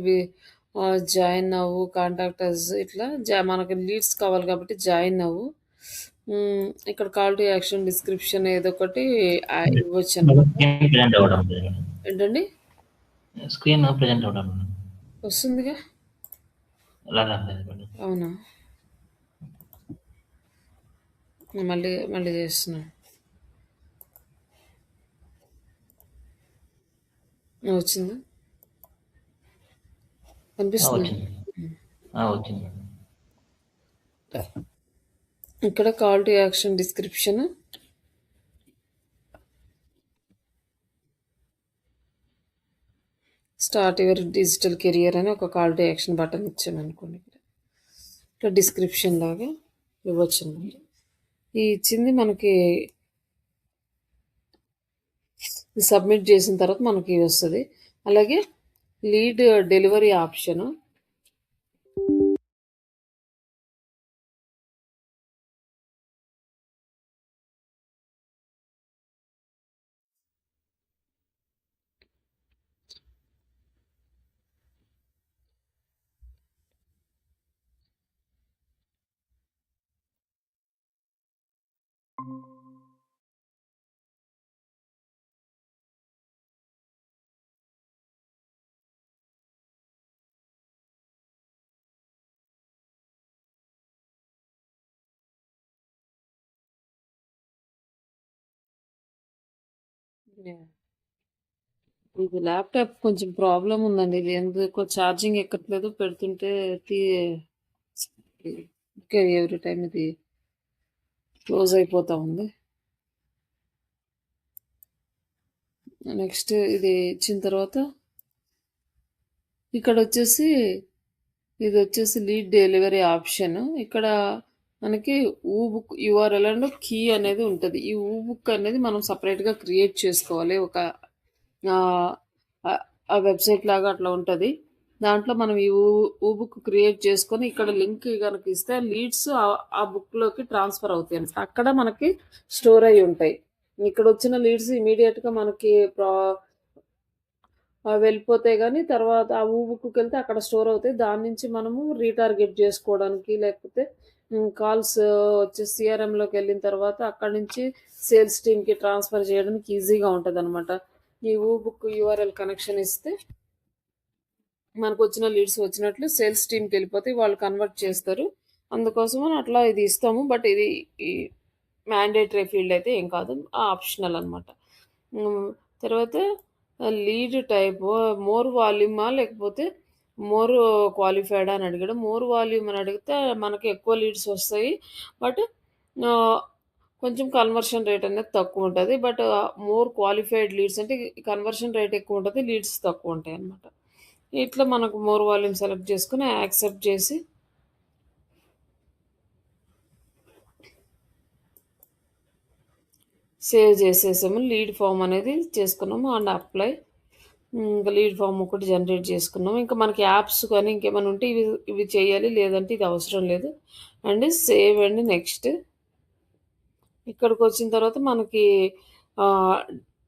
జాయిన్ అవ్వు, కాంటాక్ట్ అస్ ఇట్లా మనకి లీడ్స్ కావాలి కాబట్టి జాయిన్ అవ్వు. ఇక్కడ కాల్ టు యాక్షన్ డిస్క్రిప్షన్ ఏదో ఒకటి ఇవ్వచ్చు అనమాట. ప్రెజెంట్ అవ్వడం లేదు. ఏంటండి స్క్రీన్ ప్రెజెంట్ అవ్వడం లేదు. వస్తుందిగా. రాలేదు మేడం. అవునా, మళ్ళీ మళ్ళీ చేస్తున్నాను. వచ్చిందా, కనిపిస్తుంది. వచ్చింది వచ్చింది మేడం. ఇక్కడ call to action description start your digital career అని ఒక కాల్ టు యాక్షన్ బటన్ ఇచ్చాను అనుకోండి. ఇక్కడ డిస్క్రిప్షన్ లాగా ఇవ్వచ్చు అనమాట. ఈ ఇచ్చింది మనకి సబ్మిట్ చేసిన తర్వాత మనకి వస్తుంది. అలాగే లీడ్ డెలివరీ ఆప్షను ఇది ల్యాప్టాప్ కొంచెం ప్రాబ్లం ఉందండి. ఇది ఎందుకో ఛార్జింగ్ ఎక్కట్లేదు, పెడుతుంటే ఎవ్రీ టైం ఇది క్లోజ్ అయిపోతా ఉంది. నెక్స్ట్ ఇది ఇచ్చిన తర్వాత ఇక్కడ వచ్చేసి ఇది వచ్చేసి లీడ్ డెలివరీ ఆప్షన్. ఇక్కడ మనకి బుక్ యూఆర్ఎల్ అండ్ కీ అనేది ఉంటుంది. ఈ బుక్ అనేది మనం సపరేట్గా క్రియేట్ చేసుకోవాలి. ఒక ఆ వెబ్సైట్ లాగా అట్లా ఉంటుంది. దాంట్లో మనం ఈ బుక్ క్రియేట్ చేసుకొని ఇక్కడ లింక్ కనుక ఇస్తే లీడ్స్ ఆ బుక్లోకి ట్రాన్స్ఫర్ అవుతాయి. అక్కడ మనకి స్టోర్ అయి ఉంటాయి. ఇక్కడ వచ్చిన లీడ్స్ ఇమీడియట్గా మనకి వెళ్ళిపోతాయి, కానీ తర్వాత ఆ బుక్కి వెళ్తే అక్కడ స్టోర్ అవుతాయి. దాని నుంచి మనము రీటార్గెట్ చేసుకోవడానికి, లేకపోతే కాల్స్ వచ్చి సిఆర్ఎంలోకి వెళ్ళిన తర్వాత అక్కడ నుంచి సేల్స్ టీమ్కి ట్రాన్స్ఫర్ చేయడానికి ఈజీగా ఉంటుంది అనమాట. ఈ బుక్ యూఆర్ఎల్ కనెక్షన్ ఇస్తే మనకు వచ్చిన లీడ్స్ వచ్చినట్లు సేల్స్ టీమ్కి వెళ్ళిపోతే వాళ్ళు కన్వర్ట్ చేస్తారు. అందుకోసం అట్లా ఇది ఇస్తాము. బట్ ఇది మ్యాండేటరీ ఫీల్డ్ అయితే ఏం కాదు, ఆప్షనల్ అనమాట. తర్వాత లీడ్ టైప్ మోర్ వాల్యూమా లేకపోతే మోర్ క్వాలిఫైడ్ అని అడిగాడు. మోర్ వాల్యూమ్ అని అడిగితే మనకి ఎక్కువ లీడ్స్ వస్తాయి, బట్ కొంచెం కన్వర్షన్ రేట్ అనేది తక్కువ ఉంటుంది. బట్ మోర్ క్వాలిఫైడ్ లీడ్స్ అంటే కన్వర్షన్ రేట్ ఎక్కువ ఉంటుంది, లీడ్స్ తక్కువ ఉంటాయి అన్నమాట. ఇట్లా మనకు మోర్ వాల్యూమ్ సెలెక్ట్ చేసుకుని యాక్సెప్ట్ చేసి సేవ్ చేసేసాము. లీడ్ ఫామ్ అనేది చేసుకున్నాము అండ్ అప్లై. ఇంకా లీడ్ ఫామ్ ఒకటి జనరేట్ చేసుకున్నాము. ఇంకా మనకి యాప్స్ కానీ ఇంకేమైనా ఉంటే ఇవి చేయాలి, లేదంటే ఇది అవసరం లేదు. And save and next. ఇక్కడికి వచ్చిన తర్వాత మనకి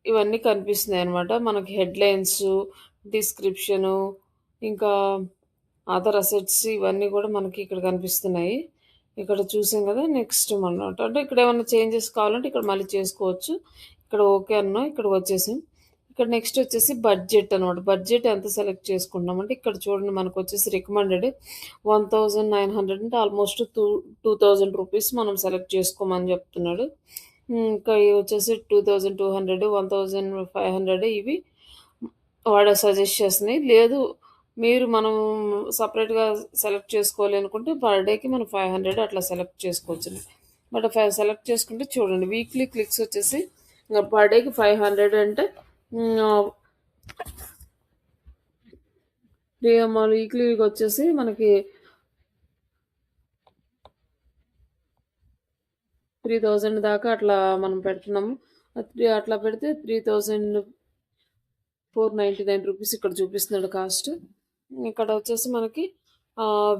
ఇవన్నీ కనిపిస్తున్నాయి అనమాట. మనకి హెడ్లైన్స్, డిస్క్రిప్షను, ఇంకా అదర్ అసెట్స్ ఇవన్నీ కూడా మనకి ఇక్కడ కనిపిస్తున్నాయి. ఇక్కడ చూసాం కదా. నెక్స్ట్ అన్నమాట అంటే ఇక్కడ ఏమైనా చేంజెస్ కావాలంటే ఇక్కడ మళ్ళీ చేసుకోవచ్చు. ఇక్కడ ఓకే అన్నా ఇక్కడ వచ్చేసాం. ఇక్కడ నెక్స్ట్ వచ్చేసి బడ్జెట్ అనమాట. బడ్జెట్ ఎంత సెలెక్ట్ చేసుకుంటున్నామంటే ఇక్కడ చూడండి మనకు వచ్చేసి రికమెండెడ్ 1900 అంటే ఆల్మోస్ట్ 2000 రూపీస్ మనం సెలెక్ట్ చేసుకోమని చెప్తున్నాడు. ఇంకా ఇవి వచ్చేసి 2200, 1500 ఇవి వాడు సజెస్ట్ చేసినయి. లేదు మీరు మనం సెపరేట్‌గా సెలెక్ట్ చేసుకోవాలి అనుకుంటే పర్ డేకి మనం 500 అట్లా సెలెక్ట్ చేసుకోవచ్చండి. బట్ సెలెక్ట్ చేసుకుంటే చూడండి వీక్లీ క్లిక్స్ వచ్చేసి పర్ డేకి 500 అంటే హ్మ్. మన వీక్లీకి వచ్చేసి మనకి 3000 దాకా అట్లా మనం పెడుతున్నాము. అట్లా పెడితే 3499 రూపీస్ ఇక్కడ చూపిస్తున్నాడు కాస్ట్. ఇక్కడ వచ్చేసి మనకి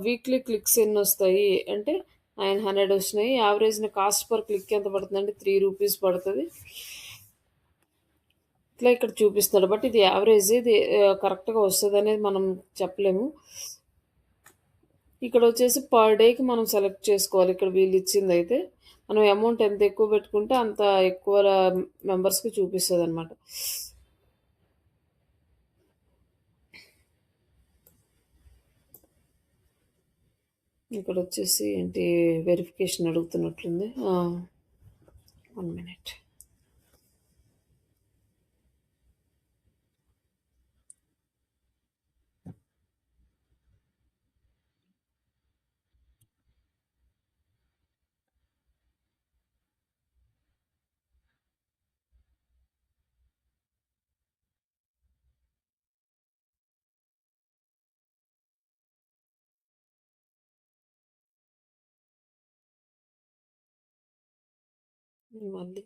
వీక్లీ క్లిక్స్ ఎన్ని వస్తాయి అంటే 900 వచ్చినాయి. యావరేజ్ కాస్ట్ పర్ క్లిక్ ఎంత పడుతుందంటే 3 రూపీస్ పడుతుంది. ఇట్లా ఇక్కడ చూపిస్తాడు. బట్ ఇది యావరేజ్, ఇది కరెక్ట్గా వస్తుంది అనేది మనం చెప్పలేము. ఇక్కడ వచ్చేసి పర్ డేకి మనం సెలెక్ట్ చేసుకోవాలి. ఇక్కడ వీళ్ళు ఇచ్చింది అయితే మనం అమౌంట్ ఎంత ఎక్కువ పెట్టుకుంటే అంత ఎక్కువ మెంబర్స్కి చూపిస్తుంది అనమాట. ఇక్కడ వచ్చేసి ఏంటి వెరిఫికేషన్ అడుగుతున్నట్లుంది. 1 minute. మళ్ళీ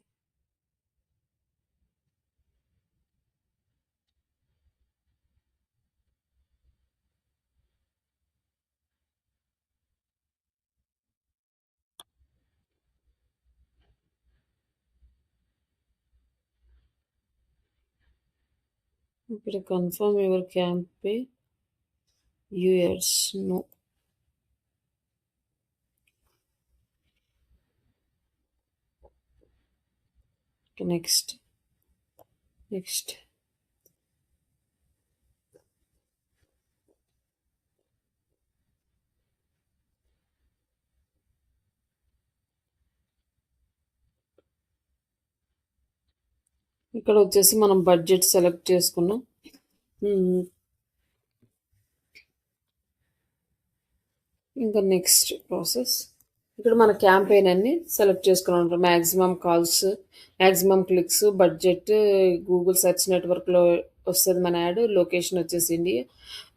ఇక్కడ confirm your campaign yours no. Next. ఇక్కడ వచ్చేసి మనం బడ్జెట్ సెలెక్ట్ చేసుకున్నాం. ఇంకా నెక్స్ట్ ప్రాసెస్ ఇక్కడ మన క్యాంపెయిన్ అన్ని సెలెక్ట్ చేసుకున్నాం. Maximum calls, maximum clicks, budget, Google search నెట్వర్క్లో వస్తుంది మన యాడ్, లొకేషన్ వచ్చేసి India,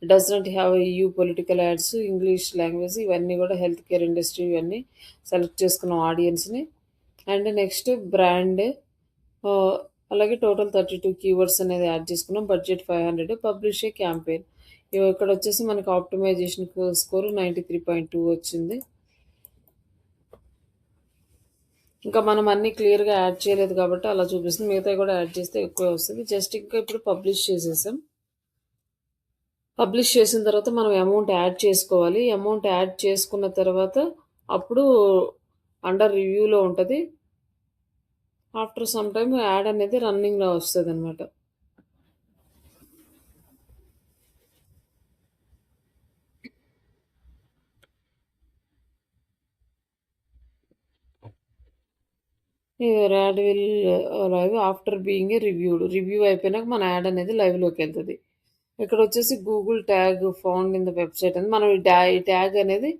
does not have EU political ads, English language, ఇవన్నీ కూడా హెల్త్ కేర్ ఇండస్ట్రీ, ఇవన్నీ సెలెక్ట్ చేసుకున్నాం ఆడియన్స్ని. అండ్ నెక్స్ట్ బ్రాండ్, అలాగే టోటల్ 32 కీవర్డ్స్ అనేది యాడ్ చేసుకున్నాం. బడ్జెట్ 500, పబ్లిష్ ఏ క్యాంపెయిన్. ఇక్కడ వచ్చేసి మనకి ఆప్టిమైజేషన్ స్కోర్ 93.2 వచ్చింది. ఇంకా మనం అన్ని క్లియర్గా యాడ్ చేయలేదు కాబట్టి అలా చూపిస్తుంది. మిగతా కూడా యాడ్ చేస్తే ఎక్కువ వస్తుంది. జస్ట్ ఇంకా ఇప్పుడు పబ్లిష్ చేసేసాం. పబ్లిష్ చేసిన తర్వాత మనం అమౌంట్ యాడ్ చేసుకోవాలి. అమౌంట్ యాడ్ చేసుకున్న తర్వాత అప్పుడు అండర్ రివ్యూలో ఉంటుంది. ఆఫ్టర్ సమ్ టైమ్ యాడ్ అనేది రన్నింగ్లో వస్తుంది అనమాట. Your add will live after being review అయిపోయినాక మన యాడ్ అనేది లైవ్లోకి వెళ్తుంది. ఇక్కడ వచ్చేసి Google tag found in the website అని మనం ఈ ట్యాగ్ అనేది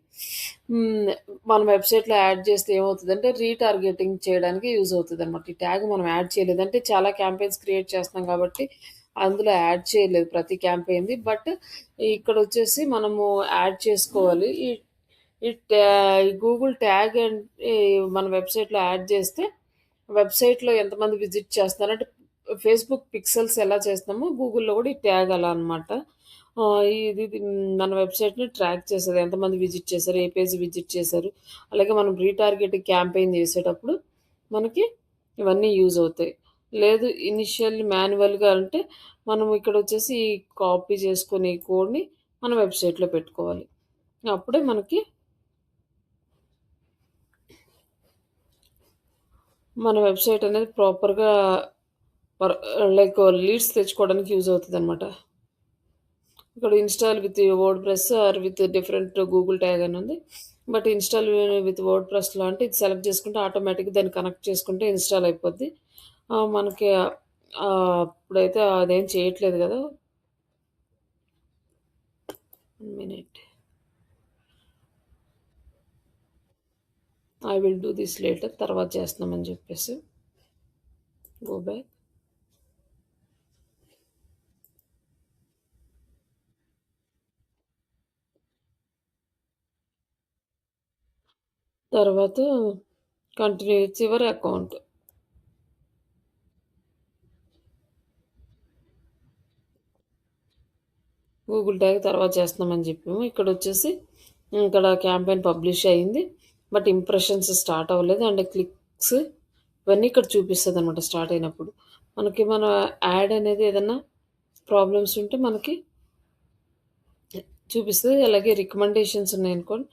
మన వెబ్సైట్లో యాడ్ చేస్తే ఏమవుతుందంటే రీటార్గెటింగ్ చేయడానికి యూజ్ అవుతుంది అనమాట. ఈ ట్యాగ్ మనం యాడ్ చేయలేదు అంటే చాలా క్యాంపెయిన్స్ క్రియేట్ చేస్తాం కాబట్టి అందులో యాడ్ చేయలేదు ప్రతి క్యాంపెయిన్ది. బట్ ఇక్కడ వచ్చేసి మనము యాడ్ చేసుకోవాలి. ఈ గూగుల్ ట్యాగ్ మన వెబ్సైట్లో యాడ్ చేస్తే వెబ్సైట్లో ఎంతమంది విజిట్ చేస్తున్నారంటే ఫేస్బుక్ పిక్సెల్స్ ఎలా చేస్తామో గూగుల్లో కూడా ఈ ట్యాగ్ అలా అనమాట. ఇది మన వెబ్సైట్ని ట్రాక్ చేస్తుంది, ఎంతమంది విజిట్ చేశారు, ఏ పేజ్ విజిట్ చేశారు. అలాగే మనం రీటార్గెటింగ్ క్యాంపెయిన్ చేసేటప్పుడు మనకి ఇవన్నీ యూజ్ అవుతాయి. లేదు ఇనిషియల్ మాన్యువల్గా అంటే మనం ఇక్కడ వచ్చేసి కాపీ చేసుకొని ఈ కోడ్ని మన వెబ్సైట్లో పెట్టుకోవాలి. అప్పుడే మనకి మన వెబ్సైట్ అనేది ప్రాపర్గా లైక్ లీడ్స్ తెచ్చుకోవడానికి యూజ్ అవుతుంది అనమాట. ఇక్కడ install with WordPress or with different Google tag అని ఉంది. బట్ ఇన్స్టాల్ విత్ వర్డ్ ప్రెస్లో అంటే ఇది సెలెక్ట్ చేసుకుంటే ఆటోమేటిక్గా దాన్ని కనెక్ట్ చేసుకుంటే ఇన్స్టాల్ అయిపోద్ది. మనకి ఇప్పుడైతే అదేం చేయట్లేదు కదా. 1 minute. I will do this later. తర్వాత చేస్తున్నామని చెప్పేసి గో బ్యాక్. తర్వాత continue with your account. Google tag తర్వాత చేస్తున్నామని చెప్పాము. ఇక్కడ వచ్చేసి ఇక్కడ క్యాంపెయిన్ పబ్లిష్ అయింది, బట్ ఇంప్రెషన్స్ స్టార్ట్ అవ్వలేదు అండ్ క్లిక్స్ ఇవన్నీ ఇక్కడ చూపిస్తుంది అనమాట. స్టార్ట్ అయినప్పుడు మనకి మన యాడ్ అనేది ఏదన్నా ప్రాబ్లమ్స్ ఉంటే మనకి చూపిస్తుంది. అలాగే రికమెండేషన్స్ ఉన్నాయనుకోండి,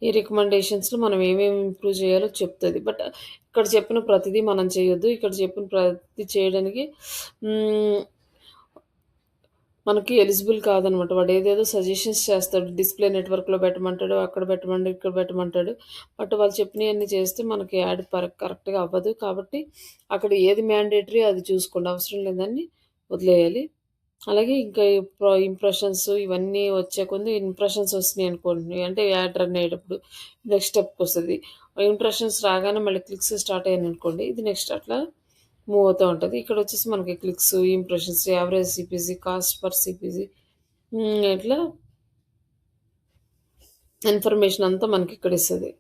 ఈ రికమెండేషన్స్లో మనం ఏమేమి ఇంప్రూవ్ చేయాలో చెప్తుంది. బట్ ఇక్కడ చెప్పిన ప్రతిదీ మనం చేయొద్దు. ఇక్కడ చెప్పిన ప్రతి చేయడానికి మనకి ఎలిజిబుల్ కాదనమాట. వాడు ఏదేదో సజెషన్స్ చేస్తాడు. డిస్ప్లే నెట్వర్క్లో పెట్టమంటాడు, అక్కడ పెట్టమంటాడు, ఇక్కడ పెట్టమంటాడు. బట్ వాళ్ళు చెప్పినవన్నీ చేస్తే మనకి యాడ్ కరెక్ట్గా అవ్వదు. కాబట్టి అక్కడ ఏది మ్యాండేటరీ అది చూసుకోండి, అవసరం లేదని వదిలేయాలి. అలాగే ఇంకా ఇంప్రెషన్స్ ఇవన్నీ వచ్చే కొంది ఇంప్రెషన్స్ వస్తున్నాయి అనుకోండి, అంటే యాడ్ రన్ అయ్యేటప్పుడు నెక్స్ట్ స్టెప్కి వస్తుంది. ఇంప్రెషన్స్ రాగానే మళ్ళీ క్లిక్స్ స్టార్ట్ అయ్యాను అనుకోండి, ఇది నెక్స్ట్ అట్లా మూవ్ అవుతూ ఉంటుంది. ఇక్కడ వచ్చేసి మనకి clicks, impressions, average CPC, cost per CPC, ఇట్లా ఇన్ఫర్మేషన్ అంతా మనకి ఇక్కడ ఇస్తుంది.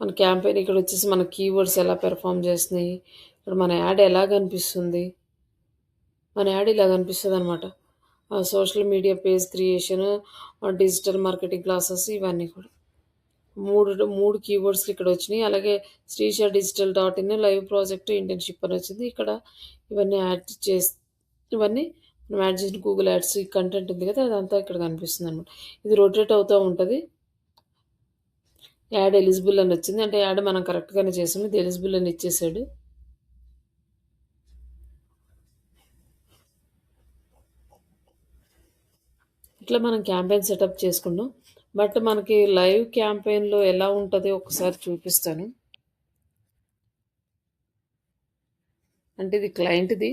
మన క్యాంపెయిన్ ఇక్కడ వచ్చేసి మన కీవర్డ్స్ ఎలా పెర్ఫామ్ చేస్తున్నాయి, ఇక్కడ మన యాడ్ ఎలా కనిపిస్తుంది, మన యాడ్ ఇలా కనిపిస్తుంది అనమాట. Social media page creation, digital marketing classes ఇవన్నీ కూడా మూడు కీవర్డ్స్ ఇక్కడ వచ్చినాయి. అలాగే Srisha digital.in live project internship అని వచ్చింది. ఇక్కడ ఇవన్నీ ఇవన్నీ మనం యాడ్ చేసిన గూగుల్ యాడ్స్ ఈ కంటెంట్ ఉంది కదా, అదంతా ఇక్కడ కనిపిస్తుంది అనమాట. ఇది రొటేట్ అవుతూ ఉంటుంది. యాడ్ ఎలిజిబుల్ అని వచ్చింది, అంటే యాడ్ మనం కరెక్ట్గానే చేసాము, ఇది ఎలిజిబుల్ అని ఇచ్చేసాడు. ఇట్లా మనం క్యాంపెయిన్ సెటప్ చేసుకున్నాం. బట్ మనకి లైవ్ క్యాంపెయిన్లో ఎలా ఉంటుందో ఒకసారి చూపిస్తాను. అంటే ఇది క్లయింట్ది.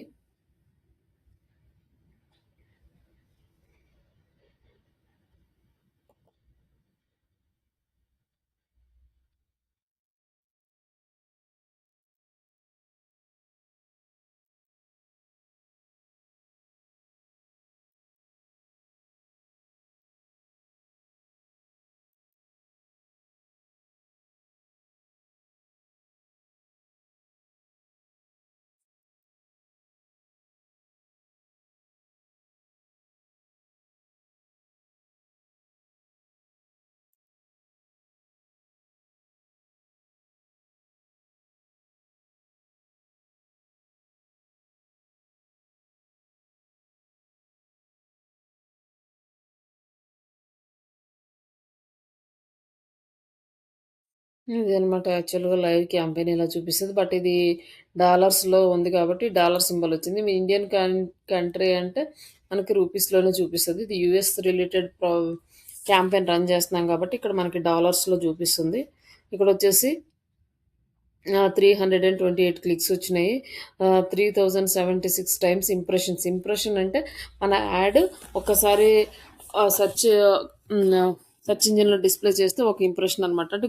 ఇది అనమాట యాక్చువల్గా లైవ్ క్యాంపెయిన్ ఇలా చూపిస్తుంది. బట్ ఇది డాలర్స్లో ఉంది కాబట్టి డాలర్ సింబల్ వచ్చింది. మీ ఇండియన్ కంట్రీ అంటే మనకి రూపీస్లోనే చూపిస్తుంది. ఇది యూఎస్ రిలేటెడ్ క్యాంపెయిన్ రన్ చేస్తున్నాం కాబట్టి ఇక్కడ మనకి డాలర్స్లో చూపిస్తుంది. ఇక్కడ వచ్చేసి 328 క్లిక్స్ వచ్చినాయి. 3076 టైమ్స్ ఇంప్రెషన్ అంటే మన యాడ్ ఒకసారి సెర్చ్ ఇంజిన్లో డిస్ప్లే చేస్తే ఒక ఇంప్రెషన్ అనమాట. అంటే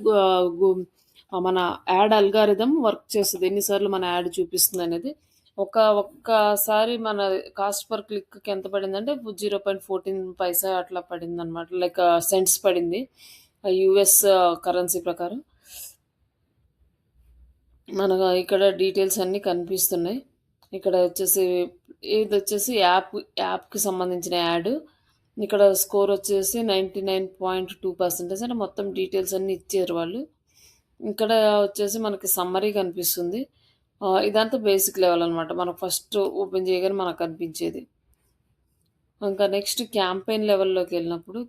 మన యాడ్ అల్గారిథం వర్క్ చేస్తుంది, ఎన్నిసార్లు మన యాడ్ చూపిస్తుంది అనేది. ఒక్కసారి మన కాస్ట్ పర్ క్లిక్కి ఎంత పడిందంటే 0.14 పైసా అట్లా పడింది అనమాట, లైక్ సెంట్స్ పడింది యుఎస్ కరెన్సీ ప్రకారం. మనకు ఇక్కడ డీటెయిల్స్ అన్నీ కనిపిస్తున్నాయి. ఇక్కడ వచ్చేసి ఇది వచ్చేసి యాప్కి సంబంధించిన యాడ్. ఇక్కడ స్కోర్ వచ్చేసి 99.2%, అంటే మొత్తం డీటెయిల్స్ అన్నీ ఇచ్చారు వాళ్ళు. ఇక్కడ వచ్చేసి మనకి సమ్మరీ కనిపిస్తుంది. ఇదంతా బేసిక్ లెవెల్ అనమాట, మనకు ఫస్ట్ ఓపెన్ చేయగానే మనకు కనిపించేది. ఇంకా నెక్స్ట్ క్యాంపెయిన్స్లోకి వెళ్ళినప్పుడు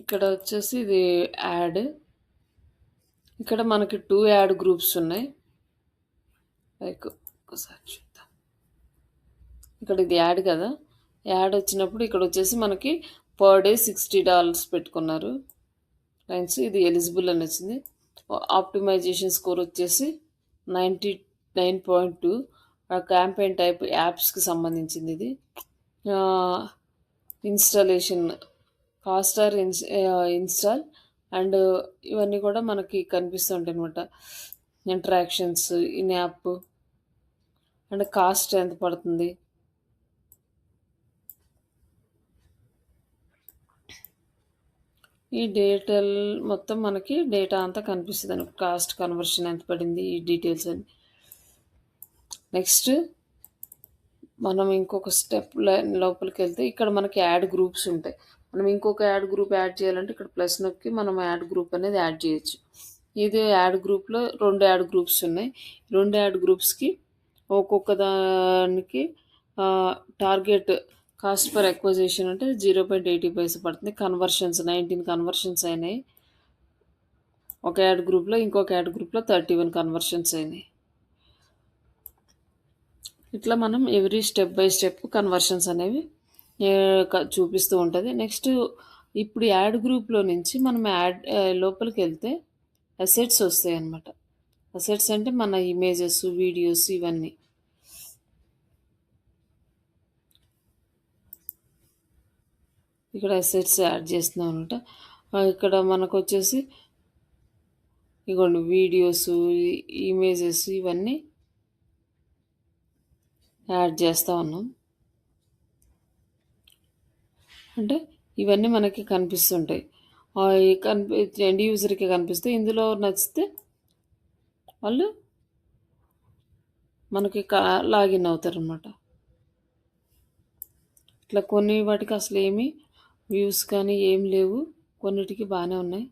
ఇక్కడ వచ్చేసి ఇది యాడ్. ఇక్కడ మనకి 2 యాడ్ గ్రూప్స్ ఉన్నాయి. లైక్ ఒకసారి చూద్దాం. ఇక్కడ ఇది యాడ్ కదా, యాడ్ వచ్చినప్పుడు ఇక్కడ వచ్చేసి మనకి పర్ డే $60 పెట్టుకున్నారు క్లయింట్స్. ఇది ఎలిజిబుల్ అని వచ్చింది. ఆప్టిమైజేషన్ స్కోర్ వచ్చేసి 90 9.2 క్యాంపెయిన్ టైప్ యాప్స్కి సంబంధించింది ఇది. ఇన్స్టాలేషన్ కాస్టార్ ఇన్స్టాల్ అండ్ ఇవన్నీ కూడా మనకి కనిపిస్తుంటాయి అనమాట. Interactions in app and cost ఎంత పడుతుంది, ఈ డేటల్ మొత్తం మనకి డేటా అంతా కనిపిస్తుంది అని, కాస్ట్ కన్వర్షన్ ఎంత పడింది, ఈ డీటెయిల్స్ అని. నెక్స్ట్ మనం ఇంకొక స్టెప్ లోపలికి వెళ్తే ఇక్కడ మనకి యాడ్ గ్రూప్స్ ఉంటాయి. మనం ఇంకొక యాడ్ గ్రూప్ యాడ్ చేయాలంటే ఇక్కడ ప్లస్ నొక్కి మనం యాడ్ గ్రూప్ అనేది యాడ్ చేయొచ్చు. ఇది యాడ్ గ్రూప్లో 2 యాడ్ గ్రూప్స్ ఉన్నాయి. 2 యాడ్ గ్రూప్స్కి ఒక్కొక్క దానికి టార్గెట్ కాస్ట్ పర్ ఎక్వజిషన్ అంటే 0.80 పైసా పడుతుంది. కన్వర్షన్స్ 19 కన్వర్షన్స్ అయినాయి ఒక యాడ్ గ్రూప్లో, ఇంకొక యాడ్ గ్రూప్లో 31 కన్వర్షన్స్ అయినాయి. ఇట్లా మనం every step by step conversions అనేవి చూపిస్తూ ఉంటుంది. నెక్స్ట్ ఇప్పుడు యాడ్ గ్రూప్లో నుంచి మనం యాడ్ లోపలికి వెళ్తే అసెట్స్ వస్తాయి అన్నమాట. అసెట్స్ అంటే మన ఇమేజెస్, వీడియోస్ ఇవన్నీ. ఇక్కడ అసెట్స్ యాడ్ చేస్తున్నాం అనమాట. ఇక్కడ మనకు వచ్చేసి ఇగోండి వీడియోస్, ఇమేజెస్ ఇవన్నీ యాడ్ చేస్తూ ఉన్నాం. అంటే ఇవన్నీ మనకి కనిపిస్తుంటాయి. ఎండ్ యూజర్కి కనిపిస్తే ఇందులో నచ్చితే వాళ్ళు మనకి లాగిన్ అవుతారు అన్నమాట. ఇట్లా కొన్ని వాటికి అసలు ఏమీ వ్యూస్ కానీ ఏం లేవు, కొన్నిటికి బాగానే ఉన్నాయి.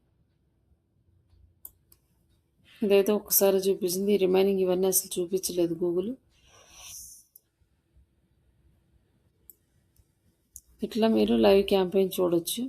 ఇదైతే ఒకసారి చూపించింది, రిమైనింగ్ ఇవన్నీ అసలు చూపించలేదు గూగుల్. ఇట్లా మీరు లైవ్ క్యాంపెయిన్ చూడొచ్చు.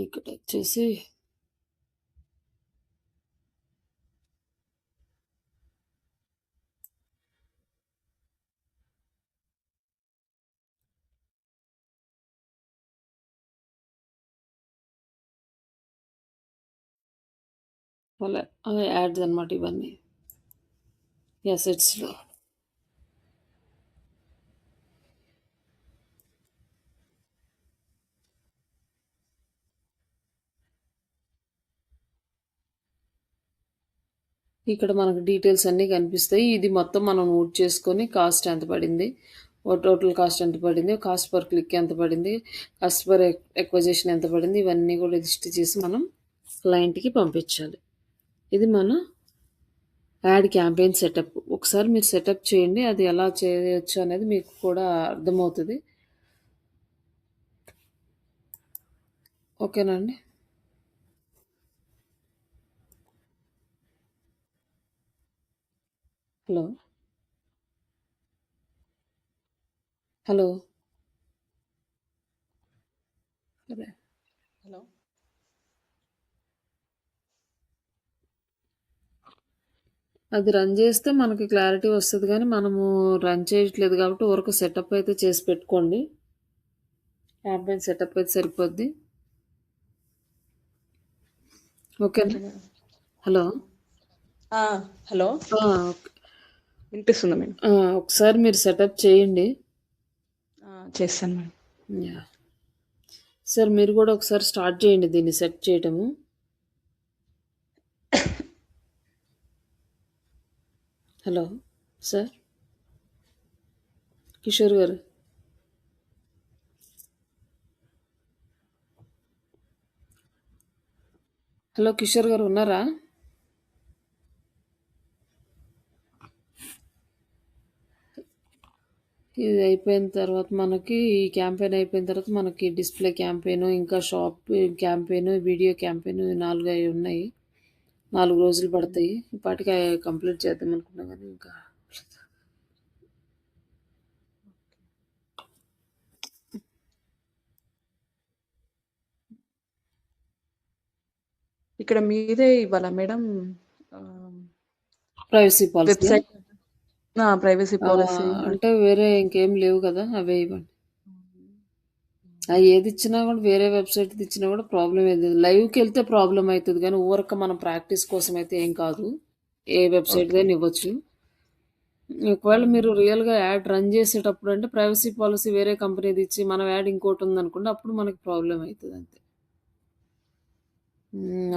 ఇక్కడ వచ్చేసి అలా యాడ్స్ అనమాట ఇవన్నీ అసెట్స్లో. ఇక్కడ మనకు డీటెయిల్స్ అన్నీ కనిపిస్తాయి. ఇది మొత్తం మనం నోట్ చేసుకొని కాస్ట్ ఎంత పడింది, టోటల్ కాస్ట్ ఎంత పడింది, కాస్ట్ పర్ క్లిక్ ఎంత పడింది, కాస్ట్ పర్ ఎక్వజిషన్ ఎంత పడింది, ఇవన్నీ కూడా లిస్ట్ చేసి మనం క్లయింట్కి పంపించాలి. ఇది మన యాడ్ క్యాంపెయిన్ సెటప్. ఒకసారి మీరు సెటప్ చేయండి, అది ఎలా చేయవచ్చు అనేది మీకు కూడా అర్థమవుతుంది. ఓకేనా అండి? హలో హలో సరే, హలో అది రన్ చేస్తే మనకి క్లారిటీ వస్తుంది, కానీ మనము రన్ చేయట్లేదు కాబట్టి ఊరకు సెటప్ అయితే చేసి పెట్టుకోండి. క్యాంపెయిన్ సెటప్ అయితే సరిపోద్ది. ఓకేనా? Hello hello okay. వినిపిస్తుందా మేడం? ఒకసారి మీరు సెటప్ చేయండి. చేస్తాను మేడం. యా సార్, మీరు కూడా ఒకసారి స్టార్ట్ చేయండి దీన్ని సెట్ చేయటము. హలో సార్, కిషోర్ గారు. హలో కిషోర్ గారు ఉన్నారా? ఇది అయిపోయిన తర్వాత మనకి ఈ క్యాంపెయిన్ అయిపోయిన తర్వాత మనకి డిస్ప్లే క్యాంపెయిన్, ఇంకా షాప్ క్యాంపెయిన్, వీడియో క్యాంపెయిన్ 4 అయి ఉన్నాయి. 4 రోజులు పడతాయి. ఈ పాటికి కంప్లీట్ చేద్దాం అనుకున్నా కానీ ఇంకా ఇక్కడ మీదే ఇవ్వాలా madam privacy policy website privacy policy? అంటే వేరే ఇంకేం లేవు కదా, అవే ఇవ్వండి. అవి ఏది ఇచ్చినా కూడా వేరే వెబ్సైట్ ఇచ్చినా కూడా ప్రాబ్లం ఏది లేదు. లైవ్కి వెళ్తే ప్రాబ్లం అవుతుంది కానీ ఊరక మనం ప్రాక్టీస్ కోసం అయితే ఏం కాదు. ఏ వెబ్సైట్ అయినా ఇవ్వచ్చు. ఒకవేళ మీరు రియల్గా యాడ్ రన్ చేసేటప్పుడు అంటే ప్రైవసీ పాలసీ వేరే కంపెనీది ఇచ్చి మనం యాడ్ ఇంకోటి ఉందనుకోండి, అప్పుడు మనకి ప్రాబ్లం అవుతుంది అంతే.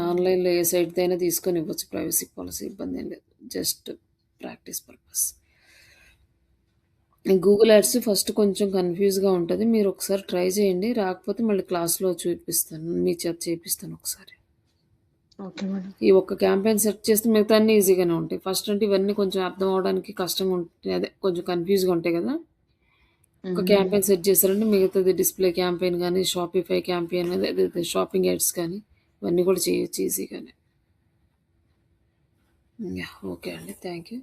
ఆన్లైన్లో ఏ సైట్ అయినా తీసుకొని ఇవ్వచ్చు ప్రైవసీ పాలసీ, ఇబ్బంది ఏం లేదు. Just practice purpose. Google ads first కొంచెం కన్ఫ్యూజ్గా ఉంటుంది. మీరు ఒకసారి ట్రై చేయండి, రాకపోతే మళ్ళీ క్లాస్లో చూపిస్తాను, మీ చేత చేపిస్తాను ఒకసారి. Okay madam. ఈ ఒక్క క్యాంపెయిన్ సెట్ చేస్తే మిగతా అన్నీ ఈజీగానే ఉంటాయి. ఫస్ట్ అంటే ఇవన్నీ కొంచెం అర్థం అవడానికి కష్టంగా ఉంటాయి, అదే కొంచెం కన్ఫ్యూజ్గా ఉంటాయి కదా. ఒక క్యాంపెయిన్ సెట్ చేశారంటే మిగతాది డిస్ప్లే క్యాంపెయిన్ కానీ, షాపిఫై క్యాంపెయిన్, అదే షాపింగ్ యాడ్స్ కానీ ఇవన్నీ కూడా చేయొచ్చు ఈజీగానే. ఓకే అండి, thank you.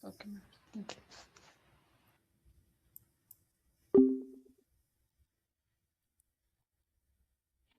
Okay madam. Thank you.